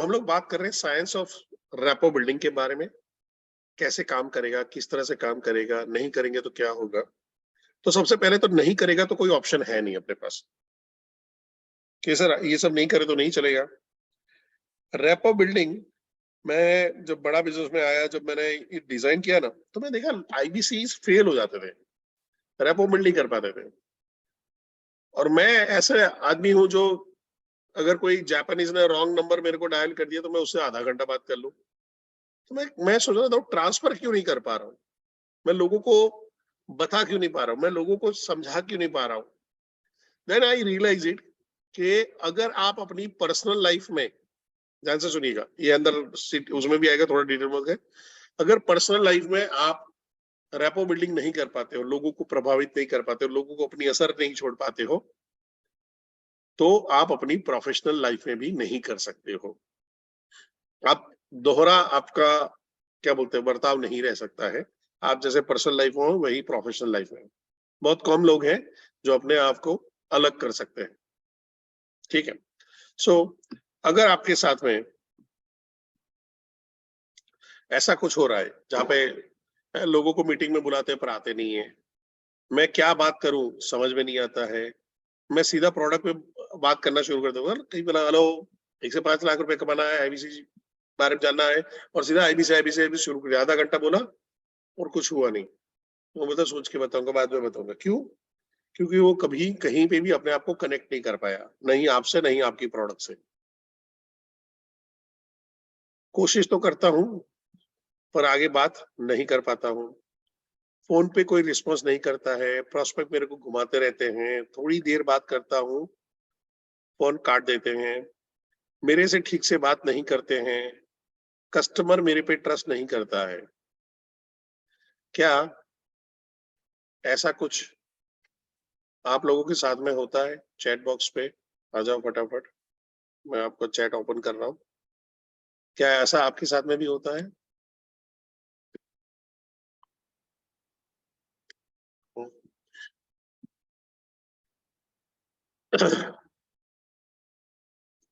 हम लोग बात कर रहे हैं साइंस ऑफ रैपो बिल्डिंग के बारे में। कैसे काम करेगा, किस तरह से काम करेगा, नहीं करेंगे तो क्या होगा। तो सबसे पहले तो नहीं करेगा तो कोई ऑप्शन है नहीं अपने पास कि सर ये सब नहीं करे तो नहीं चलेगा। रैपो बिल्डिंग, मैं जब बड़ा बिजनेस में आया, जब मैंने ये डिजाइन किया ना, तो मैं देखा आईबीसी फेल हो जाते थे, रैपो बिल्ड नहीं कर पाते थे। और मैं ऐसे आदमी हूं जो, अगर कोई जापानीज ने रॉन्ग नंबर मेरे को डायल कर दिया तो मैं उससे आधा घंटा बात कर लूं। तो मैं सोच रहा था ट्रांसफर क्यों नहीं कर पा रहा हूँ, मैं लोगों को बता क्यों नहीं पा रहा हूँ, मैं लोगों को समझा क्यों नहीं पा रहा हूँ। देन आई रियलाइज इट कि अगर आप अपनी पर्सनल लाइफ में, ध्यान से सुनिएगा, ये अंदर उसमें भी आएगा, थोड़ा डिटेल में है। अगर पर्सनल लाइफ में आप रैपो बिल्डिंग नहीं कर पाते हो, लोगों को प्रभावित नहीं कर पाते हो, लोगों को अपनी असर नहीं छोड़ पाते हो, तो आप अपनी प्रोफेशनल लाइफ में भी नहीं कर सकते हो। आप दोहरा आपका क्या बोलते हैं बर्ताव नहीं रह सकता है। आप जैसे पर्सनल लाइफ में हो वही प्रोफेशनल लाइफ में। बहुत कम लोग हैं जो अपने आप को अलग कर सकते हैं। ठीक है। सो अगर आपके साथ में ऐसा कुछ हो रहा है जहाँ पे लोगों को मीटिंग में बुलाते हैं पर आते नहीं है, मैं क्या बात करूं समझ में नहीं आता है, मैं सीधा प्रोडक्ट पे बात करना शुरू कर दूंगा, कहीं बोला हेलो 1 से 5 लाख रुपए कमाना है, आईबीसी बारे में जानना है, और सीधा आईबीसी शुरू कर दिया। आधा घंटा बोला और कुछ हुआ नहीं। वो मतलब सोच के बताऊंगा, बाद में बताऊंगा क्यों। क्योंकि वो कभी कहीं पे भी अपने आप को कनेक्ट नहीं कर पाया, नहीं आपसे, नहीं आपकी प्रोडक्ट से। कोशिश तो करता हूं पर आगे बात नहीं कर पाता हूं। फोन पे कोई रिस्पॉन्स नहीं करता है, प्रोस्पेक्ट मेरे को घुमाते रहते हैं, थोड़ी देर बात करता हूं, फोन काट देते हैं, मेरे से ठीक से बात नहीं करते हैं, कस्टमर मेरे पे ट्रस्ट नहीं करता है। क्या ऐसा कुछ आप लोगों के साथ में होता है? चैट बॉक्स पे आ जाओ फटाफट, मैं आपको चैट ओपन कर रहा हूँ। क्या ऐसा आपके साथ में भी होता है?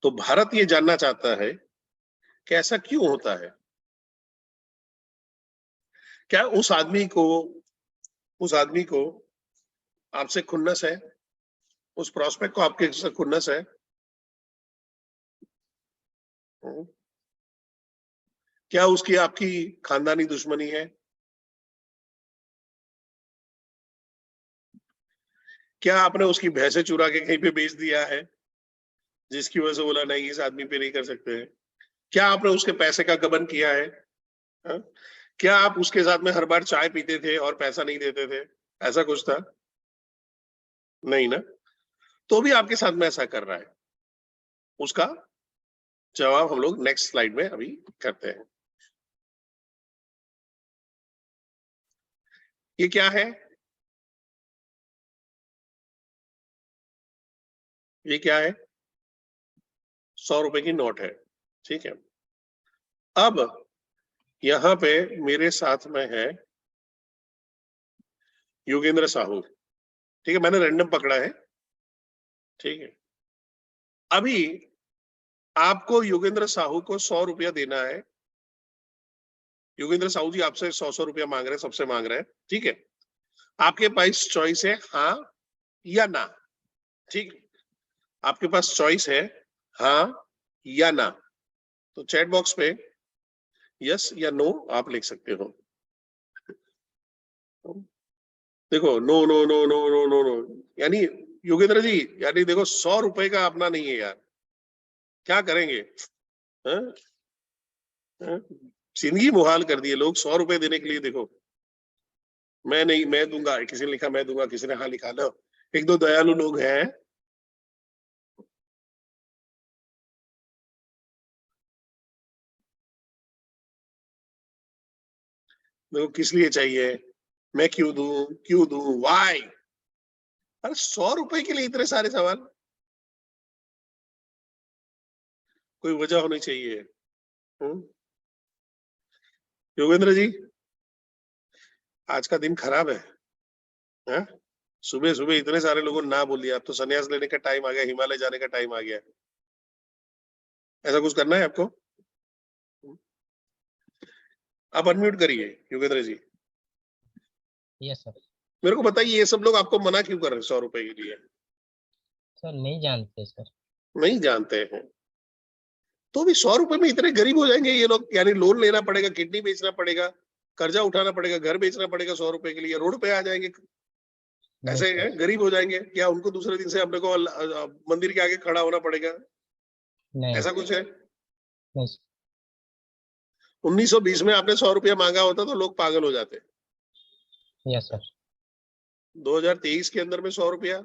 तो भारत ये जानना चाहता है कि ऐसा क्यों होता है। क्या उस आदमी को आपसे खुन्नस है, उस प्रोस्पेक्ट को आपके से खुन्नस है? क्या उसकी आपकी खानदानी दुश्मनी है? क्या आपने उसकी भैंसे चुरा के कहीं पे बेच दिया है, जिसकी वजह से बोला नहीं इस आदमी पे नहीं कर सकते हैं? क्या आपने उसके पैसे का गबन किया है? हा? क्या आप उसके साथ में हर बार चाय पीते थे और पैसा नहीं देते थे? ऐसा कुछ था? नहीं ना। तो भी आपके साथ में ऐसा कर रहा है। उसका जवाब हम लोग नेक्स्ट स्लाइड में अभी करते हैं। ये क्या है? ये क्या है? 100 रुपए की नोट है। ठीक है। अब यहाँ पे मेरे साथ में है योगेंद्र साहू। ठीक है, मैंने रैंडम पकड़ा है। ठीक है। अभी आपको योगेंद्र साहू को 100 रुपया देना है। योगेंद्र साहू जी आपसे 100 रुपया मांग रहे हैं, सबसे मांग रहे हैं। ठीक है। आपके पास चॉइस है हाँ या ना। ठीक। आपके पास चॉइस है हाँ या ना। तो चैट बॉक्स पे यस या नो आप लिख सकते हो। देखो no no no no no no no, यानी योगेंद्र जी, यानी देखो 100 रुपए का अपना नहीं है यार, क्या करेंगे? हाँ? हाँ? जिंदगी मुहाल कर दिए लोग 100 रुपए देने के लिए। देखो मैं नहीं, मैं दूंगा, किसी ने लिखा मैं दूंगा, किसी ने हाँ लिखा लो। एक दो दयालु लोग हैं। देखो किस लिए चाहिए, मैं क्यों दूं, वाई। अरे 100 रुपए के लिए इतने सारे सवाल, कोई वजह होनी चाहिए। हम्म? योगेंद्र जी, आज का दिन खराब है। हाँ? सुबह सुबह इतने सारे लोगों ने ना बोल दिया, अब तो संन्यास लेने का टाइम आ गया, हिमालय जाने का टाइम आ गया। ऐसा कुछ करना है आपको? आप अनम्यूट करिए योगेंद्र जी। Yes sir. मेरे को बताइए ये सब लोग आपको मना क्यों कर रहे हैं 100 रुपए के लिए? सर नहीं जानते सर। नहीं जानते हैं तो भी 100 रुपए में इतने गरीब हो जाएंगे ये लोग? यानी लोन लेना पड़ेगा, किडनी बेचना पड़ेगा, कर्जा उठाना पड़ेगा, घर बेचना पड़ेगा 100 रुपए के लिए, रोड पे आ जाएंगे, नहीं ऐसे सर। गरीब हो जाएंगे? या उनको दूसरे दिन से अपने को मंदिर के आगे खड़ा होना पड़ेगा? नहीं ऐसा कुछ है? नहीं सर। 1920 में आपने 100 रुपया मांगा होता तो लोग पागल हो जाते। Yes sir. 2023 के अंदर में 100 रुपया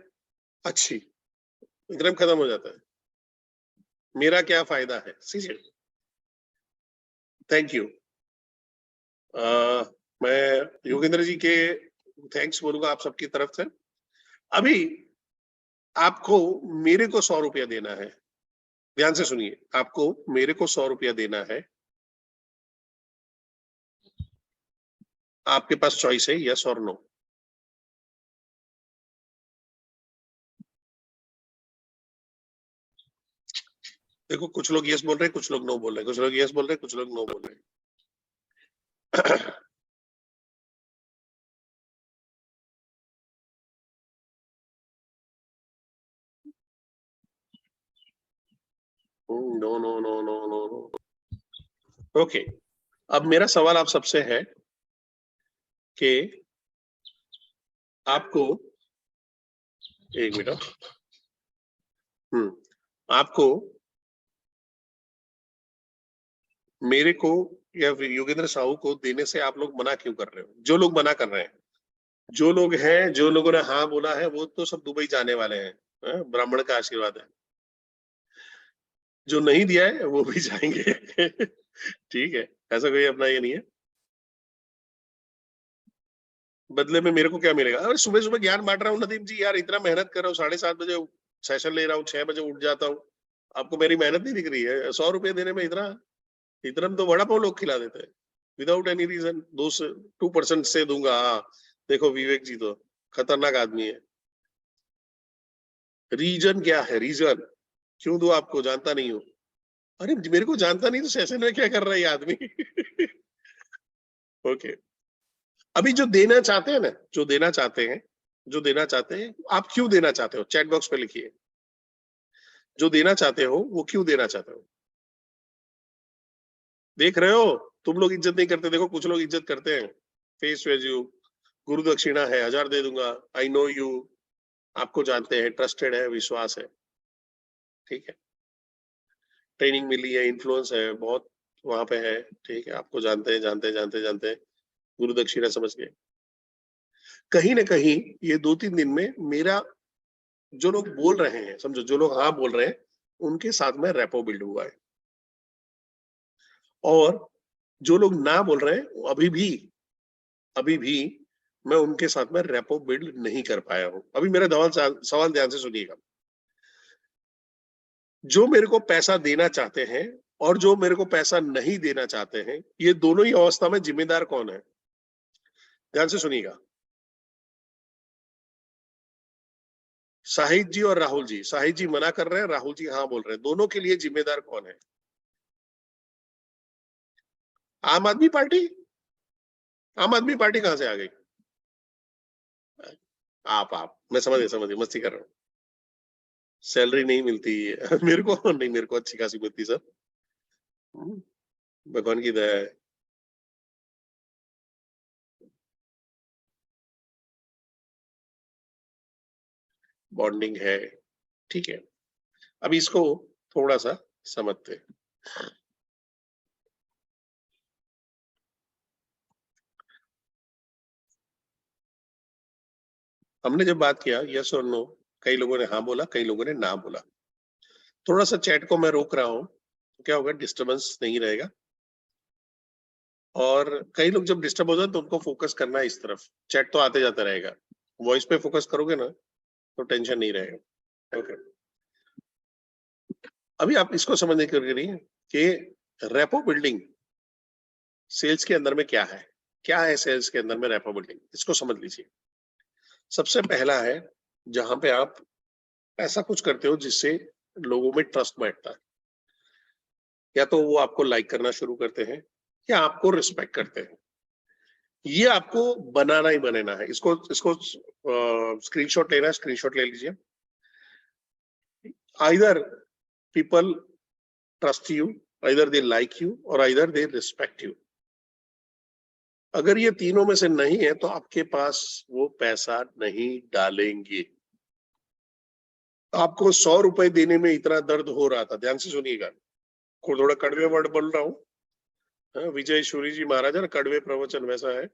अच्छी एकदम खत्म हो जाता है। मेरा क्या फायदा है? Thank you. मैं योगेंद्र जी के थैंक्स बोलूंगा आप सबकी तरफ से। अभी आपको मेरे को 100 रुपया देना है, ध्यान से सुनिए, आपको मेरे को 100 रुपया देना है। आपके पास चॉइस है यस और नो। देखो कुछ लोग यस बोल रहे हैं, कुछ लोग नो बोल रहे हैं, कुछ लोग यस बोल रहे हैं, कुछ लोग नो बोल रहे हैं। No no no no no no. Okay, अब मेरा सवाल आप सबसे है कि आपको एक मिनट, आपको मेरे को या योगेंद्र साहू को देने से आप लोग मना क्यों कर रहे हो? जो लोग मना कर रहे हैं, जो लोग हैं, जो लोगों ने हाँ बोला है वो तो सब दुबई जाने वाले हैं, ब्राह्मण का आशीर्वाद है। जो नहीं दिया है वो भी जाएंगे। ठीक है, ऐसा कोई अपना ये नहीं है। बदले में मेरे को क्या मिलेगा? अरे सुबह सुबह ज्ञान बांट रहा हूँ नदीम जी, यार इतना मेहनत कर रहा हूँ, 7:30 बजे सेशन ले रहा हूँ, 6 बजे उठ जाता हूँ, आपको मेरी मेहनत नहीं दिख रही है? 100 रुपए देने में इतना इतना में तो वड़ा पाव लोग खिला देते हैं विदाउट एनी रीजन। 2% से दूंगा। हाँ देखो विवेक जी तो खतरनाक आदमी है। रीजन क्या है? रीजन क्यों दो? आपको जानता नहीं हो? अरे मेरे को जानता नहीं तो सेशन में क्या कर रहा है ये आदमी? ओके, अभी जो देना चाहते हैं ना, जो देना चाहते हैं, जो देना चाहते हैं, आप क्यों देना चाहते हो? चैट बॉक्स पे लिखिए, जो देना चाहते हो वो क्यों देना चाहते हो? देख रहे हो तुम लोग इज्जत नहीं करते, देखो कुछ लोग इज्जत करते हैं। फेस वैल्यू, गुरु दक्षिणा है, 1000 दे दूंगा, आई नो यू, आपको जानते हैं, ट्रस्टेड है, विश्वास है, ठीक है, ट्रेनिंग मिली है, इन्फ्लुएंस है बहुत वहां पे है, ठीक है, आपको जानते हैं, जानते हैं, जानते हैं, जानते हैं, गुरु दक्षिणा समझ गए। कहीं ना कहीं ये 2-3 दिन में मेरा, जो लोग बोल रहे हैं, समझो जो लोग हाँ बोल रहे हैं, उनके साथ में रेपो बिल्ड हुआ है। और जो लोग ना बोल रहे हैं अभी भी मैं उनके साथ में रेपो बिल्ड नहीं कर पाया हूं। अभी मेरा सवाल ध्यान से सुनिएगा। जो मेरे को पैसा देना चाहते हैं और जो मेरे को पैसा नहीं देना चाहते हैं, ये दोनों ही अवस्था में जिम्मेदार कौन है? ध्यान से सुनिएगा। शाहिद जी और राहुल जी, शाहिद जी मना कर रहे हैं, राहुल जी हाँ बोल रहे हैं, दोनों के लिए जिम्मेदार कौन है? आम आदमी पार्टी? आम आदमी पार्टी कहां से आ गई? आप मैं समझ गया, मस्ती कर रहा हूँ। सैलरी नहीं मिलती है। मेरे को नहीं, मेरे को अच्छी खासी मिलती सर, भगवान की दया है। बॉन्डिंग है, ठीक है। अब इसको थोड़ा सा समझते हैं। हमने जब बात किया यस और नो, कई लोगों ने हाँ बोला, कई लोगों ने ना बोला। थोड़ा सा चैट को मैं रोक रहा हूं तो क्या होगा, डिस्टरबेंस नहीं रहेगा। और कई लोग जब डिस्टर्ब हो जाए तो उनको फोकस करना है इस तरफ, चैट तो आते जाता रहेगा, वॉइस पे फोकस करोगे ना तो टेंशन नहीं रहेगा। ओके, अभी आप इसको समझने के लिए कि रेपो बिल्डिंग सेल्स के अंदर में क्या है, क्या है सेल्स के अंदर में रेपो बिल्डिंग, इसको समझ लीजिए। सबसे पहला है जहां पे आप ऐसा कुछ करते हो जिससे लोगों में ट्रस्ट बैठता है। या तो वो आपको लाइक करना शुरू करते हैं, कि आपको रिस्पेक्ट करते हैं। ये आपको बनाना ही बनाना है। इसको इसको स्क्रीनशॉट लेना है, स्क्रीनशॉट ले लीजिए। Either people trust you, either they like you, और आइदर दे रिस्पेक्ट यू। अगर ये तीनों में से नहीं है तो आपके पास वो पैसा नहीं डालेंगे। आपको 100 रुपए देने में इतना दर्द हो रहा था, ध्यान से सुनिएगा, थोड़ा कड़वे वर्ड बोल रहा हूँ। विजय सूरी जी महाराज ना, कड़वे प्रवचन वैसा है।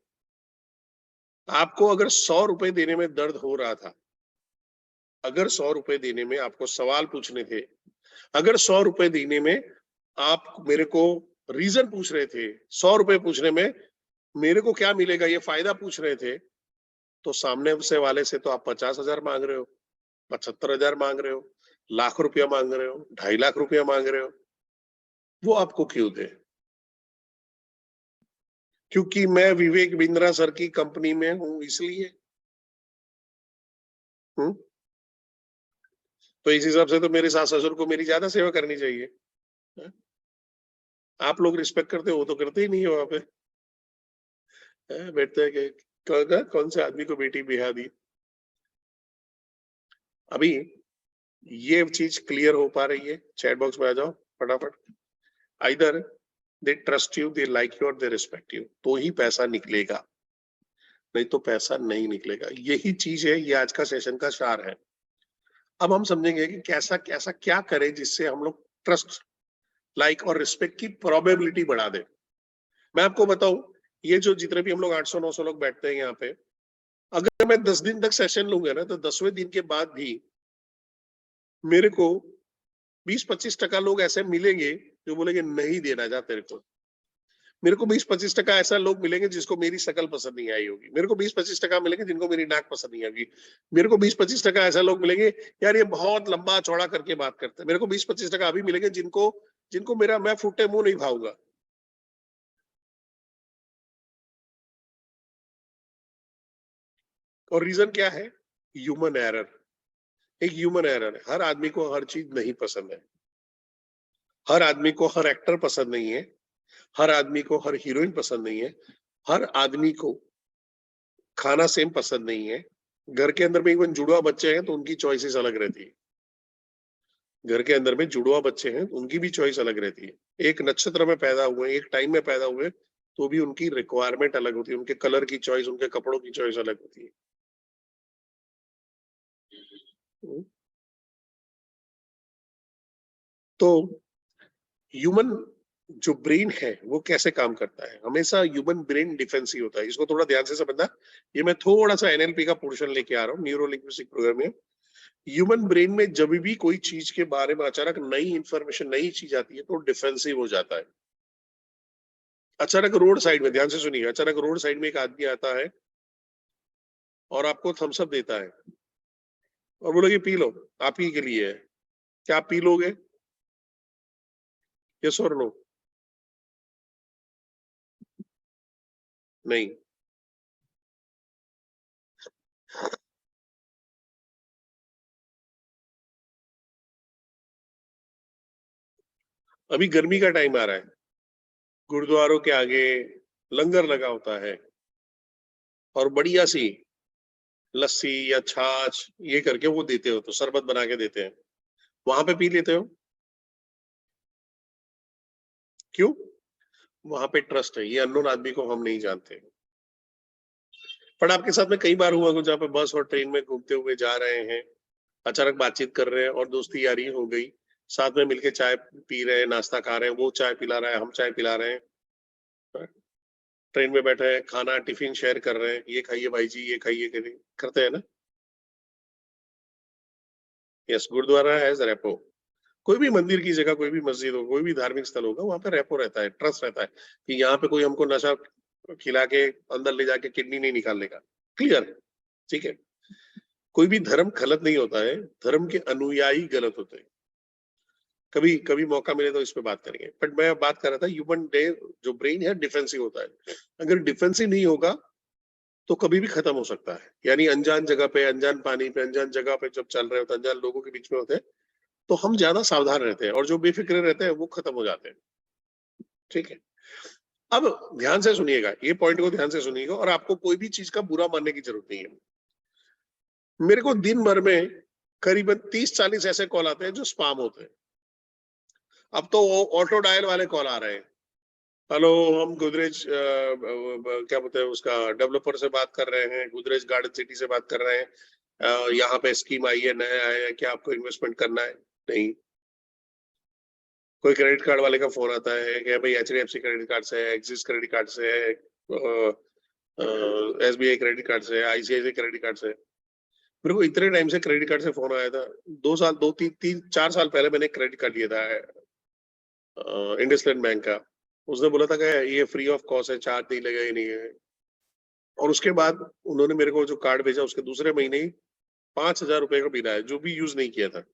आपको अगर 100 रुपए देने में दर्द हो रहा था, अगर 100 रुपए देने में आपको सवाल पूछने थे, अगर 100 रुपए देने में आप मेरे को रीजन पूछ रहे थे, 100 रुपए पूछने में मेरे को क्या मिलेगा ये फायदा पूछ रहे थे, तो सामने से वाले से तो आप 50,000 मांग रहे हो, 75,000 मांग रहे हो, लाख रुपया मांग रहे हो, 2.5 लाख रुपया मांग रहे हो। वो आपको क्यों दे? क्योंकि मैं विवेक बिंद्रा सर की कंपनी में हूं इसलिए। तो इस हिसाब से तो मेरे सास ससुर को मेरी ज्यादा सेवा करनी चाहिए। आप लोग रिस्पेक्ट करते हो, वो तो करते ही नहीं है। वहां पे बैठते हैं कि कौन से आदमी को बेटी बिहा दी। अभी ये चीज क्लियर हो पा रही है? चैट बॉक्स में आ जाओ फटाफट। Either they trust you, they like you, और दे रिस्पेक्ट यू, तो ही पैसा निकलेगा, नहीं तो पैसा नहीं निकलेगा। यही चीज है, ये आज का सेशन का सार है। अब हम समझेंगे कि कैसा कैसा क्या करें जिससे हम लोग ट्रस्ट, लाइक और रिस्पेक्ट की प्रोबेबिलिटी बढ़ा दें। मैं आपको बताऊं, ये जो जितने भी हम लोग 800-900 लोग बैठते हैं यहाँ पे, अगर मैं 10 दिन तक सेशन लूंगा ना, तो 10वें दिन के बाद भी मेरे को 20-25% लोग ऐसे मिलेंगे जो बोलेंगे नहीं देना जा तेरे को। मेरे को 20-25% ऐसा लोग मिलेंगे जिसको मेरी शक्ल पसंद नहीं आई होगी। मेरे को 20-25% मिलेंगे जिनको मेरी नाक पसंद नहीं आएगी। मेरे को 20-25% ऐसा लोग मिलेंगे, यार ये बहुत लंबा चौड़ा करके बात करते हैं। मेरे को 20-25% अभी मिलेंगे जिनको जिनको मेरा मैं फुटे मुंह नहीं भाऊंगा। और रीजन क्या है? Human error. एक ह्यूमन एरर है। हर आदमी को हर चीज नहीं पसंद है, हर आदमी को हर एक्टर पसंद नहीं है, हर आदमी को हर हीरोइन पसंद नहीं है, हर आदमी को खाना सेम पसंद नहीं है। घर के अंदर में इवन जुड़वा बच्चे हैं तो उनकी चॉइसेस अलग रहती है। घर के अंदर में जुड़वा बच्चे हैं तो उनकी भी चॉइस अलग रहती है। एक नक्षत्र में पैदा हुए, एक टाइम में पैदा हुए, तो भी उनकी रिक्वायरमेंट अलग होती है। उनके कलर की चॉइस, उनके कपड़ों की चॉइस अलग होती है। तो ह्यूमन जो ब्रेन है वो कैसे काम करता है? हमेशा ह्यूमन ब्रेन डिफेंसिव होता है। इसको थोड़ा ध्यान से समझना। ये मैं थोड़ा सा एनएलपी का पोर्शन लेके आ रहा हूँ, न्यूरो लिंग्विस्टिक प्रोग्राम में। ह्यूमन ब्रेन में जब भी कोई चीज के बारे में अचानक नई इंफॉर्मेशन, नई चीज आती है तो डिफेंसिव हो जाता है। अचानक रोड साइड में, ध्यान से सुनिए, अचानक रोड साइड में एक आदमी आता है और आपको थम्स अप देता है और बोलोगे पी लो, आप ही के लिए है, क्या आप पी लोगे? यस और नो? नहीं। अभी गर्मी का टाइम आ रहा है, गुरुद्वारों के आगे लंगर लगा होता है और बढ़िया सी लस्सी या छाछ ये करके वो देते हो, तो शरबत बना के देते हैं, वहां पे पी लेते हो। क्यों? वहां पे ट्रस्ट है। ये अननोन आदमी को हम नहीं जानते। पर आपके साथ में कई बार हुआ हो जहाँ पे बस और ट्रेन में घूमते हुए जा रहे हैं, अचानक बातचीत कर रहे हैं और दोस्ती यारी हो गई, साथ में मिलके चाय पी रहे हैं, नाश्ता खा रहे हैं, वो चाय पिला रहा है, हम चाय पिला रहे हैं, ट्रेन में बैठे हैं, खाना टिफिन शेयर कर रहे हैं, ये खाइए भाई जी, ये खाइए, करते हैं ना। यस, गुरुद्वारा है रेपो। कोई भी मंदिर की जगह, कोई भी मस्जिद हो, कोई भी धार्मिक स्थल होगा, वहां पे रेपो रहता है, ट्रस्ट रहता है कि यहाँ पे कोई हमको नशा खिला के अंदर ले जाके किडनी नहीं निकालने का। क्लियर? ठीक है। कोई भी धर्म गलत नहीं होता है, धर्म के अनुयायी गलत होते हैं। कभी कभी मौका मिले तो इस पे बात करेंगे। बट मैं बात कर रहा था ह्यूमन डे जो ब्रेन है डिफेंसिव होता है। अगर डिफेंसिव नहीं होगा तो कभी भी खत्म हो सकता है। यानी अनजान जगह पे, अनजान पानी पे, अनजान जगह पे जब चल रहे होते हैं, अनजान लोगों के बीच में होते हैं, तो हम ज्यादा सावधान रहते हैं और जो बेफिक्र रहते हैं वो खत्म हो जाते हैं। ठीक है। अब ध्यान से सुनिएगा, ये पॉइंट को ध्यान से सुनिएगा, और आपको कोई भी चीज का बुरा मानने की जरूरत नहीं है। मेरे को दिन भर में करीबन 30-40 ऐसे कॉल आते हैं जो स्पैम होते हैं। अब तो वो ऑटो डायल वाले कॉल आ रहे हैं। हेलो, हम गोदरेज क्या बोलते हैं उसका डेवलपर से बात कर रहे हैं, गोदरेज गार्डन सिटी से बात कर रहे हैं, यहाँ पे स्कीम आई है, नया आया है, क्या आपको इन्वेस्टमेंट करना है? नहीं। कोई क्रेडिट कार्ड वाले का फोन आता है कि भाई HDFC क्रेडिट कार्ड से है, एक्सिस क्रेडिट कार्ड से है, SBI क्रेडिट कार्ड से है, ICICI क्रेडिट कार्ड से है। मेरे को इतने टाइम से क्रेडिट कार्ड से फोन आया था। 2 साल 4 साल पहले मैंने क्रेडिट कार्ड लिया था इंडसलैंड बैंक का। उसने बोला था कि ये फ्री ऑफ कॉस्ट है, चार्ज नहीं लगेगा, ही नहीं है। और उसके बाद उन्होंने मेरे को जो कार्ड भेजा, उसके दूसरे महीने ही 5,000 रुपए का बिल आया, जो भी यूज नहीं किया था।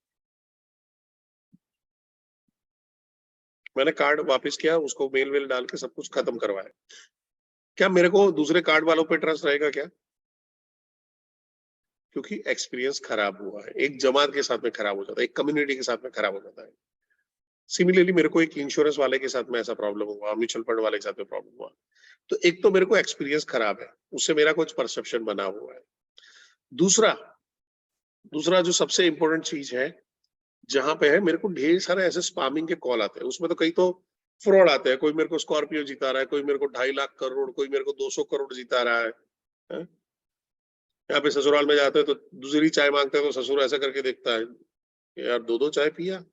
मैंने कार्ड वापस किया, उसको मेल वेल डाल के सब कुछ खत्म करवाया। क्या मेरे को दूसरे कार्ड वालों पे ट्रस्ट रहेगा क्या? क्योंकि एक्सपीरियंस खराब हुआ है, एक जमात के साथ में खराब हो जाता है, एक कम्युनिटी के साथ में खराब हो जाता है। सिमिलरली मेरे को एक इंश्योरेंस वाले के साथ में ऐसा प्रॉब्लम हुआ, म्यूचुअल फंड वाले के साथ में प्रॉब्लम हुआ। तो एक तो मेरे को एक्सपीरियंस खराब है, उससे मेरा कुछ परसेप्शन बना हुआ है। दूसरा दूसरा जो सबसे इंपॉर्टेंट चीज है, जहां पे है मेरे को ढेर सारे ऐसे स्पैमिंग के कॉल आते हैं। उसमें तो कई तो फ्रॉड आते हैं। कोई मेरे को स्कॉर्पियो जिता रहा है, कोई मेरे को 2.5 लाख करोड़, कोई मेरे को 200 करोड़ जिता रहा है। यहाँ पे ससुराल में जाते हैं तो दूसरी चाय मांगते हैं तो ससुर ऐसा करके देखता है, यार 2-2 चाय पिया?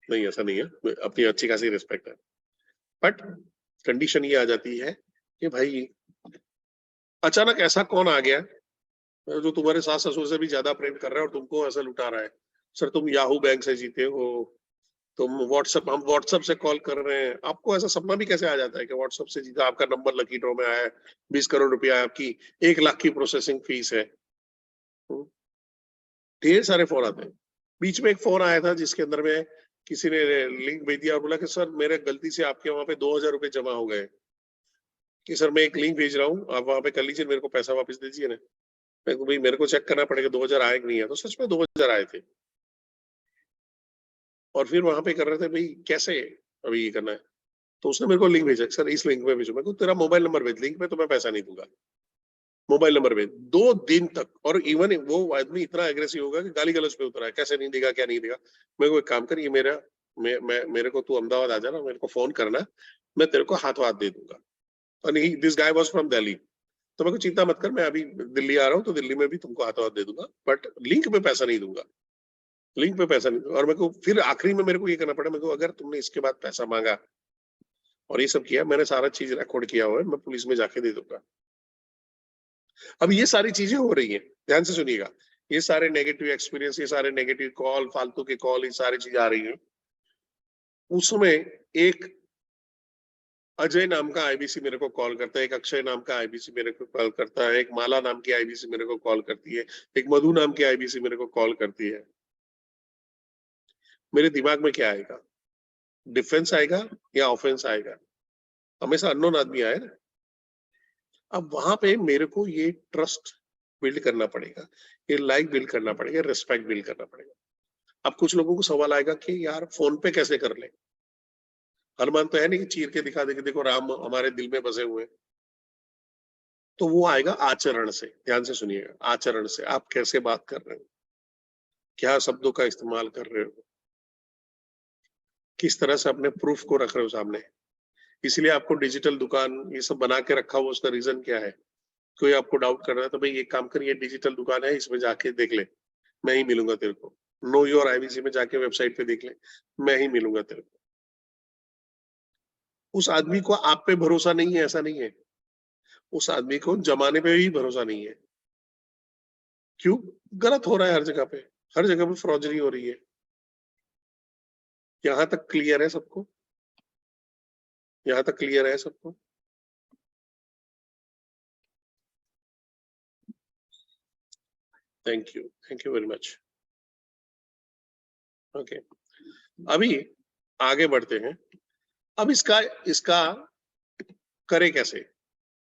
नहीं, ऐसा नहीं है, अपनी अच्छी खासी रिस्पेक्ट है। बट कंडीशन ये आ जाती है कि भाई अचानक ऐसा कौन आ गया जो तुम्हारे सास ससुर से भी ज्यादा प्रेम कर रहा है और तुमको ऐसा लुटा रहा है। सर तुम याहू बैंक से जीते हो, तुम हम व्हाट्सएप से कॉल कर रहे हैं। आपको ऐसा सपना भी कैसे आ जाता है कि व्हाट्सएप से जीता, आपका नंबर लकी ड्रॉ में आया है, 20 करोड़ रुपया आपकी 1 लाख की प्रोसेसिंग फीस है। ढेर सारे फोन आते हैं। बीच में एक फोन आया था जिसके अंदर में किसी ने लिंक भेज दिया और बोला कि सर मेरे गलती से आपके वहां पे 2,000 रुपए जमा हो गए, कि सर मैं एक लिंक भेज रहा हूँ, आप वहां पे कर लीजिए, मेरे को पैसा वापस दीजिए ना। मैं भाई मेरे को चेक करना पड़ेगा 2,000 आए कि नहीं है। तो सच में 2,000 आए थे। और फिर वहां पे कर रहे थे भाई कैसे अभी ये करना है। तो उसने मेरे को लिंक भेजा, सर इस लिंक में भेजो। मैं को तेरा मोबाइल नंबर भेज, लिंक में तो मैं पैसा नहीं दूंगा, मोबाइल नंबर भेज। 2 दिन तक, और इवन वो आदमी इतना एग्रेसिव होगा कि गाली गलौज पे उतरा है, कैसे नहीं देगा, क्या नहीं देगा। मेरे को एक काम कर, ये मेरे को तू अहमदाबाद आ जाना, मेरे को फोन करना, मैं तेरे को हाथों हाथ दे दूंगा। और this guy was from Delhi. तो मेरे को चिंता मत कर, मैं अभी दिल्ली आ रहा हूँ तो दिल्ली में भी तुमको हाथों हाथ दे दूंगा, बट लिंक पे पैसा नहीं दूंगा, लिंक पे पैसा नहीं दूंगा। और मेरे को फिर आखिरी में मेरे को ये करना पड़ा, मेरे को अगर तुमने इसके बाद पैसा मांगा और ये सब किया, मैंने सारा चीज रिकॉर्ड किया हुआ है, मैं पुलिस में जाके दे दूंगा। अब ये सारी चीजें हो रही हैं, ध्यान से सुनिएगा। ये सारे नेगेटिव एक्सपीरियंस, ये सारे नेगेटिव कॉल, फालतू के कॉल, ये सारी चीजें आ रही हैं। उसमें एक अजय नाम का आईबीसी मेरे को कॉल करता है, एक अक्षय नाम का आईबीसी मेरे को कॉल करता है, एक माला नाम की आईबीसी मेरे को कॉल करती है, एक मधु नाम की आईबीसी मेरे को कॉल करती है। मेरे दिमाग में क्या आएगा? डिफेंस आएगा या ऑफेंस आएगा? हमेशा अननोन आदमी आए ना। अब वहां पे मेरे को ये ट्रस्ट बिल्ड करना पड़ेगा, ये लाइक बिल्ड करना पड़ेगा, रिस्पेक्ट बिल्ड करना पड़ेगा। अब कुछ लोगों को सवाल आएगा कि यार फोन पे कैसे कर ले? हनुमान तो है नहीं कि चीर के दिखा दे कि देखो राम हमारे दिल में बसे हुए हैं। तो वो आएगा आचरण से। ध्यान से सुनिएगा, आचरण से आप कैसे बात कर रहे हो, क्या शब्दों का इस्तेमाल कर रहे हो, किस तरह से अपने प्रूफ को रख रहे हो सामने। इसलिए आपको डिजिटल दुकान ये सब बना के रखा हुआ, उसका रीजन क्या है? कोई आपको डाउट कर रहा है तो भाई एक काम करिए, डिजिटल दुकान है, इसमें जाके देख ले, मैं ही मिलूंगा तेरे को। नो योर आईबीसी में जाके वेबसाइट पे देख ले, मैं ही मिलूंगा तेरे को। उस आदमी को आप पे भरोसा नहीं है, ऐसा नहीं है। उस आदमी को जमाने पे भी भरोसा नहीं है। क्यों? गलत हो रहा है हर जगह पे, हर जगह पे फ्रॉडरी हो रही है। यहां तक क्लियर है सबको? यहां तक क्लियर है सबको? Thank you very much. Okay, अभी आगे बढ़ते हैं। अब इसका इसका करे कैसे,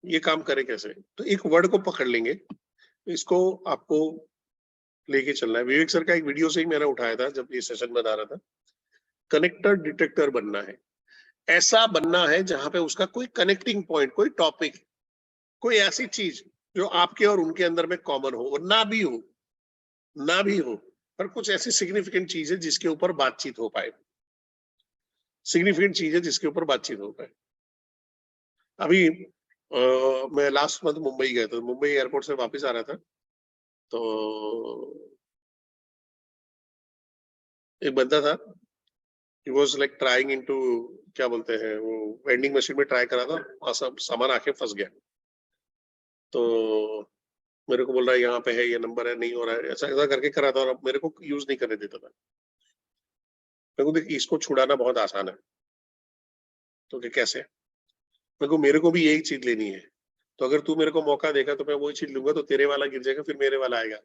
ये काम करे कैसे? तो एक वर्ड को पकड़ लेंगे, इसको आपको लेके चलना है। विवेक सर का एक वीडियो से ही मैंने उठाया था जब ये सेशन बना रहा था। कनेक्टर डिटेक्टर बनना है। ऐसा बनना है जहां पे उसका कोई कनेक्टिंग पॉइंट, कोई टॉपिक, कोई ऐसी चीज जो आपके और उनके अंदर में कॉमन हो, और ना भी हो, पर कुछ ऐसी सिग्निफिकेंट चीज है जिसके ऊपर बातचीत हो पाए, सिग्निफिकेंट चीज है जिसके ऊपर बातचीत हो पाए। अभी मैं लास्ट मंथ मुंबई गया था, मुंबई एयरपोर्ट से वापस आ रहा था, तो एक बंदा था, he was like trying into, क्या बोलते हैं वो, वेंडिंग मशीन में ट्राई करा था, और सब सामान आके फंस गया। तो मेरे को बोल रहा है यहाँ पे है, ये नंबर है, नहीं हो रहा है, ऐसा ऐसा करके करा था, और अब मेरे को यूज नहीं करने देता था। मेरे को देख, इसको छुड़ाना बहुत आसान है। तो कि कैसे? मेरे को भी यही चीज लेनी है, तो अगर तू मेरे को मौका देगा तो मैं वही चीज लूंगा, तो तेरे वाला गिर जाएगा, फिर मेरे वाला आएगा,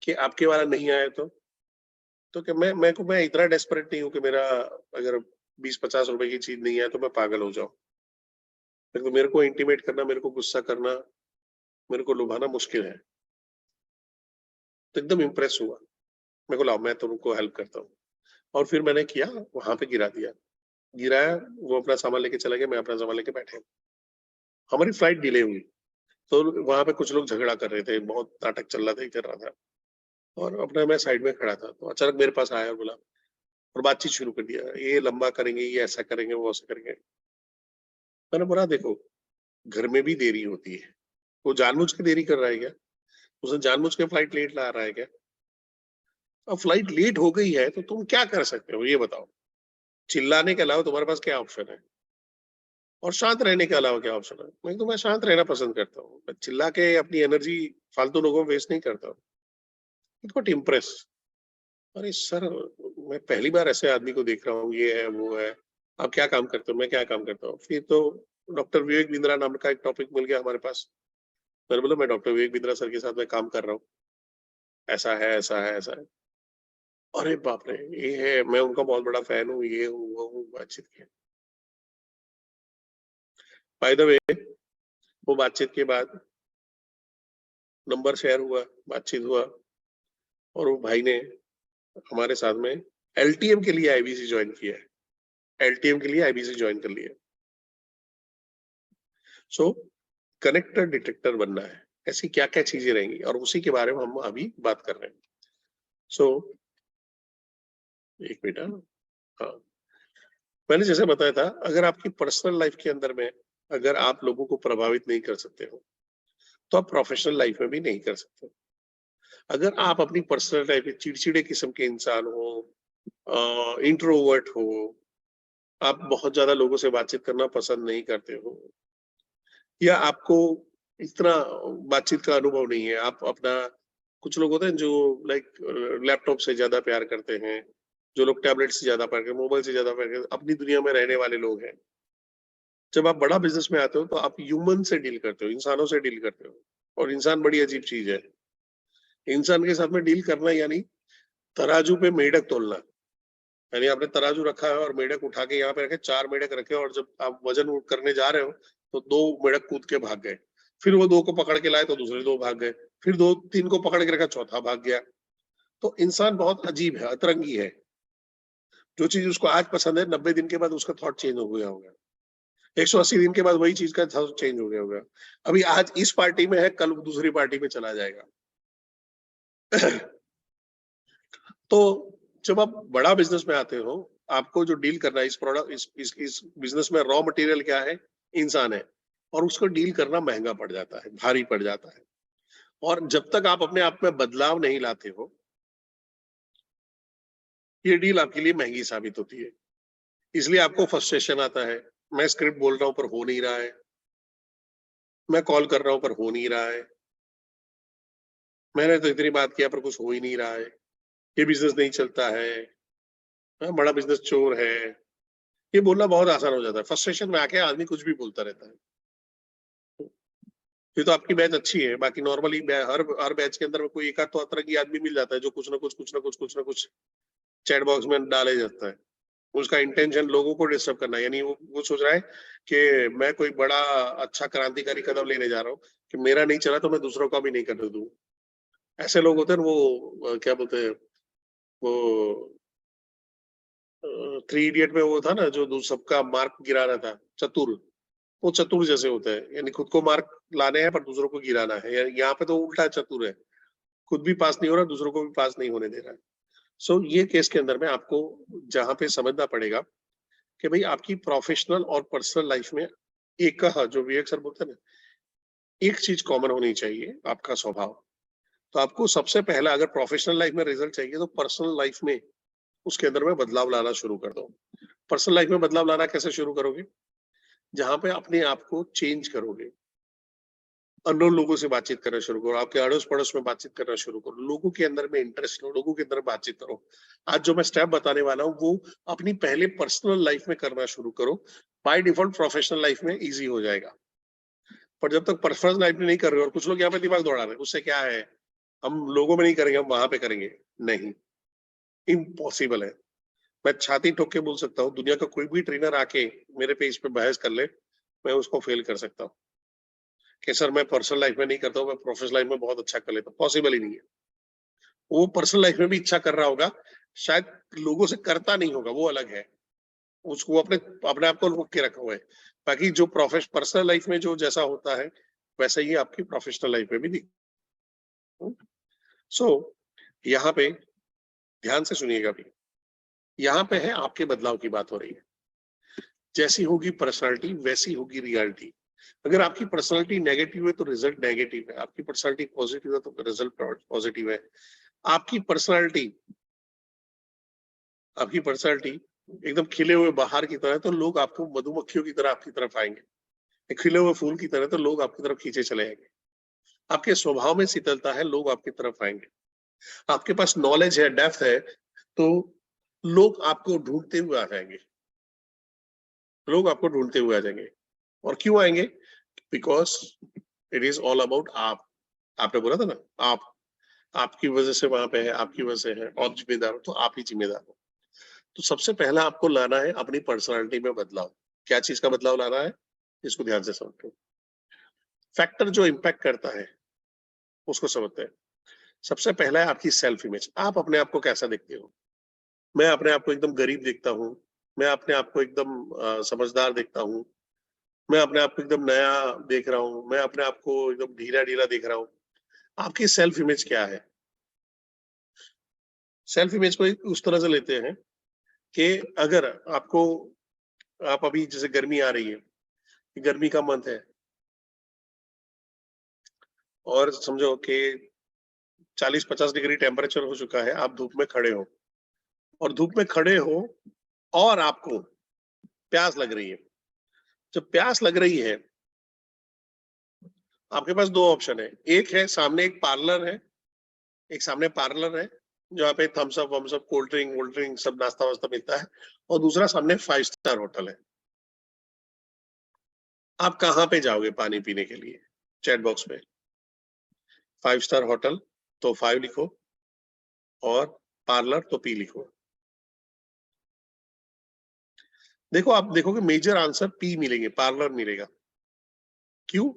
कि आपके वाला नहीं आया तो कि मैं इतना डेस्परेट नहीं हूँ कि मेरा अगर 20-50 रुपए की चीज नहीं है तो मैं पागल हो जाऊं। मेरे को इंटीमेट करना, मेरे को गुस्सा करना, मेरे को लुभाना मुश्किल है। तो एकदम इम्प्रेस हुआ, मेरे को लाओ मैं तुमको हेल्प करता हूँ, और फिर मैंने किया, वहां पे गिरा दिया, गिराया, वो अपना सामान लेके चला गया, मैं अपना सामान लेके बैठे। हमारी फ्लाइट डिले हुई, तो वहां पे कुछ लोग झगड़ा कर रहे थे, बहुत नाटक चल रहा था, कर रहा था, और अपना मैं साइड में खड़ा था, तो अचानक मेरे पास आया और बोला, और बातचीत शुरू कर दिया, ये लंबा करेंगे, ये ऐसा करेंगे, वो ऐसा करेंगे। मैंने बोला देखो, घर में भी देरी होती है, वो जानबूझ के देरी कर रहा है क्या? उसने जानबूझ के फ्लाइट लेट ला रहा है क्या? अब फ्लाइट लेट हो गई है तो तुम क्या कर सकते हो, ये बताओ। चिल्लाने के अलावा तुम्हारे पास क्या ऑप्शन है? और शांत रहने के अलावा क्या ऑप्शन है? मैं शांत रहना पसंद करता हूँ, मैं चिल्ला के अपनी एनर्जी फालतू लोगों में वेस्ट नहीं करता हूँ। इट गॉट इम्प्रेस, अरे सर, मैं पहली बार ऐसे आदमी को देख रहा हूँ, ये है वो है, आप क्या काम करते हो, मैं क्या काम करता हूँ। फिर तो डॉक्टर विवेक बिंद्रा नाम का एक टॉपिक मिल गया हमारे पास। मैंने बोला मैं डॉक्टर विवेक बिंद्रा सर के साथ में काम कर रहा हूँ, ऐसा है, ऐसा है, ऐसा है। अरे बाप रे, ये है, मैं उनका बहुत बड़ा फैन हूँ, ये हूँ, वो हूँ, बातचीत की। बाय द वे, वो बातचीत के बाद नंबर शेयर हुआ, बातचीत हुआ, और वो भाई ने हमारे साथ में एलटीएम के लिए आईबीसी ज्वाइन किया है, एलटीएम के लिए आईबीसी ज्वाइन कर लिया। सो कनेक्टर डिटेक्टर बनना है, ऐसी क्या क्या चीजें रहेंगी, और उसी के बारे में हम अभी बात कर रहे हैं। सो एक मिनट, हाँ, मैंने जैसे बताया था, अगर आपकी पर्सनल लाइफ के अंदर में अगर आप लोगों को प्रभावित नहीं कर सकते हो, तो आप प्रोफेशनल लाइफ में भी नहीं कर सकते। अगर आप अपनी पर्सनल लाइफ में चिड़चिड़े किस्म के इंसान हो, इंट्रोवर्ट हो, आप बहुत ज्यादा लोगों से बातचीत करना पसंद नहीं करते हो, या आपको इतना बातचीत का अनुभव नहीं है, आप अपना, कुछ लोग होते हैं जो लाइक लैपटॉप से ज्यादा प्यार करते हैं, जो लोग टैबलेट से ज्यादा प्यार करते हैं, मोबाइल से ज्यादा प्यार करते हैं, अपनी दुनिया में रहने वाले लोग हैं। जब आप बड़ा बिजनेस में आते हो तो आप ह्यूमन से डील करते हो, इंसानों से डील करते हो, और इंसान बड़ी अजीब चीज है। इंसान के साथ में डील करना यानी तराजू पे मेढक तोलना, यानी आपने तराजू रखा है और मेढक उठा के यहाँ पे रखे, 4 मेढक रखे, और जब आप वजन करने जा रहे हो तो 2 मेढक कूद के भाग गए, फिर वो 2 को पकड़ के लाए तो दूसरे 2 भाग गए, फिर 2-3 को पकड़ के रखा, चौथा भाग गया। तो इंसान बहुत अजीब है, अतरंगी है। जो चीज उसको आज पसंद है, 90 दिन के बाद उसका थॉट चेंज हो गया होगा, 180 दिन के बाद वही चीज का थॉट चेंज हो गया होगा। अभी आज इस पार्टी में है, कल दूसरी पार्टी में चला जाएगा। तो जब आप बड़ा बिजनेस में आते हो, आपको जो डील करना है, इस प्रोडक्ट, इस बिजनेस में रॉ मटेरियल क्या है? इंसान है, और उसको डील करना महंगा पड़ जाता है, भारी पड़ जाता है। और जब तक आप अपने आप में बदलाव नहीं लाते हो, ये डील आपके लिए महंगी साबित होती है। इसलिए आपको फ्रस्ट्रेशन आता है, मैं स्क्रिप्ट बोल रहा हूं पर हो नहीं रहा है, मैं कॉल कर रहा हूं पर हो नहीं रहा है, मैंने तो इतनी बात किया पर कुछ हो ही नहीं रहा है, ये बिजनेस नहीं चलता है, बड़ा बिजनेस चोर है। ये बोलना बहुत आसान हो जाता है, फ्रस्ट्रेशन में आके आदमी कुछ भी बोलता रहता है। ये तो आपकी बैच अच्छी है, बाकी नॉर्मली हर बैच के अंदर में कोई एक आध तो अतरंगी आदमी मिल जाता है, जो कुछ ना कुछ चैट बॉक्स में डाले जाता है। उसका इंटेंशन लोगों को डिस्टर्ब करना है, यानी वो सोच रहा है कि मैं कोई बड़ा अच्छा क्रांतिकारी कदम लेने जा रहा हूँ, कि मेरा नहीं चला तो मैं दूसरों का भी नहीं करने दूं। ऐसे लोग होते हैं वो क्या बोलते हैं, वो थ्री इडियट में वो था ना जो सबका मार्क गिरा रहा था, चतुर, वो चतुर जैसे होता है, यानी खुद को मार्क लाने हैं पर दूसरों को गिराना है। यहाँ पे तो उल्टा चतुर है, खुद भी पास नहीं हो रहा, दूसरों को भी पास नहीं होने दे रहा है। सो ये केस के अंदर में आपको जहां पे समझना पड़ेगा कि भाई आपकी प्रोफेशनल और पर्सनल लाइफ में एक का जो विवेक सर बोलते हैं ना, एक चीज कॉमन होनी चाहिए, आपका स्वभाव। तो आपको सबसे पहला अगर प्रोफेशनल लाइफ में रिजल्ट चाहिए तो पर्सनल लाइफ में उसके अंदर में बदलाव लाना शुरू कर दो। पर्सनल लाइफ में बदलाव लाना कैसे शुरू करोगे? जहां पे अपने आप को चेंज करोगे, अननोन लोगों से बातचीत करना शुरू करो, आपके अड़ोस पड़ोस में बातचीत करना शुरू करो, लोगों के अंदर में इंटरेस्ट लो, लोगों के अंदर बातचीत करो। आज जो मैं स्टेप बताने वाला हूँ वो अपनी पहले पर्सनल लाइफ में करना शुरू करो, बाय डिफॉल्ट प्रोफेशनल लाइफ में इजी हो जाएगा। पर जब तक पर्सनल लाइफ में नहीं कर रहे हो, और कुछ लोग यहाँ पे दिमाग दौड़ा रहे हैं, उससे क्या है, हम लोगों में नहीं करेंगे, हम वहां पे करेंगे। नहीं, इम्पॉसिबल है। मैं छाती ठोक के बोल सकता हूँ, दुनिया का कोई भी ट्रेनर आके मेरे पे इस पे बहस कर ले, मैं उसको फेल कर सकता हूँ कि सर मैं पर्सनल लाइफ में नहीं करता हूँ, मैं प्रोफेशनल लाइफ में बहुत अच्छा कर लेता हूँ। पॉसिबल ही नहीं है। वो पर्सनल लाइफ में भी इच्छा कर रहा होगा, शायद लोगों से करता नहीं होगा, वो अलग है। उसको अपने अपने आप को रोक के रखा हुआ है। बाकी जो पर्सनल लाइफ में जो जैसा होता है, वैसा ही आपकी प्रोफेशनल लाइफ में भी दिख। सो यहाँ पे ध्यान से सुनिएगा भी, यहाँ पे है आपके बदलाव की बात हो रही है। जैसी होगी पर्सनालिटी वैसी होगी रियलिटी। अगर आपकी पर्सनालिटी नेगेटिव है तो रिजल्ट नेगेटिव है, आपकी पर्सनालिटी पॉजिटिव है तो रिजल्ट पॉजिटिव है। आपकी पर्सनालिटी एकदम खिले हुए बाहर की तरह है तो लोग आपको मधुमक्खियों की तरह आपकी तरफ आएंगे, एक खिले हुए फूल की तरह तो लोग आपकी तरफ खींचे चले आएंगे। आपके स्वभाव में शीतलता है, लोग आपकी तरफ आएंगे। आपके पास नॉलेज है, डेप्थ है, तो लोग आपको ढूंढते हुए आ जाएंगे। लोग आपको ढूंढते हुए आ जाएंगे। और क्यों आएंगे? Because it is all about आप। आपने बोला था ना, आप, आपकी वजह से वहां पे है, आपकी वजह से है, और जिम्मेदार हो तो आप ही जिम्मेदार हो। तो सबसे पहला आपको लाना है अपनी पर्सनालिटी में बदलाव। क्या चीज का बदलाव लाना है, इसको ध्यान से समझो। फैक्टर जो इम्पैक्ट करता है उसको समझते हैं। सबसे पहला है आपकी सेल्फ इमेज। आप अपने आप को कैसा देखते हो? मैं अपने आप को एकदम गरीब देखता हूँ, मैं अपने आप को एकदम समझदार देखता हूँ, मैं अपने आप को एकदम नया देख रहा हूँ, मैं अपने आप को एकदम ढीला ढीला देख रहा हूँ। आपकी सेल्फ इमेज क्या है? सेल्फ इमेज को उस तरह से लेते हैं कि अगर आपको, आप अभी जैसे गर्मी आ रही है, गर्मी का मंथ है, और समझो कि 40-50 डिग्री टेम्परेचर हो चुका है, आप धूप में खड़े हो, और धूप में खड़े हो और आपको प्यास लग रही है। जब प्यास लग रही है, आपके पास दो ऑप्शन है। एक है सामने एक पार्लर है, एक सामने पार्लर है जहाँ पे थम्स अप वम्स अप, कोल्ड ड्रिंक वोल्ड ड्रिंक सब नाश्ता वास्ता मिलता है, और दूसरा सामने 5 स्टार होटल है। आप कहाँ पे जाओगे पानी पीने के लिए? चैट बॉक्स में 5 स्टार होटल तो 5 लिखो, और पार्लर तो पी लिखो। देखो, आप देखोगे मेजर आंसर पी मिलेंगे, पार्लर मिलेगा। क्यों?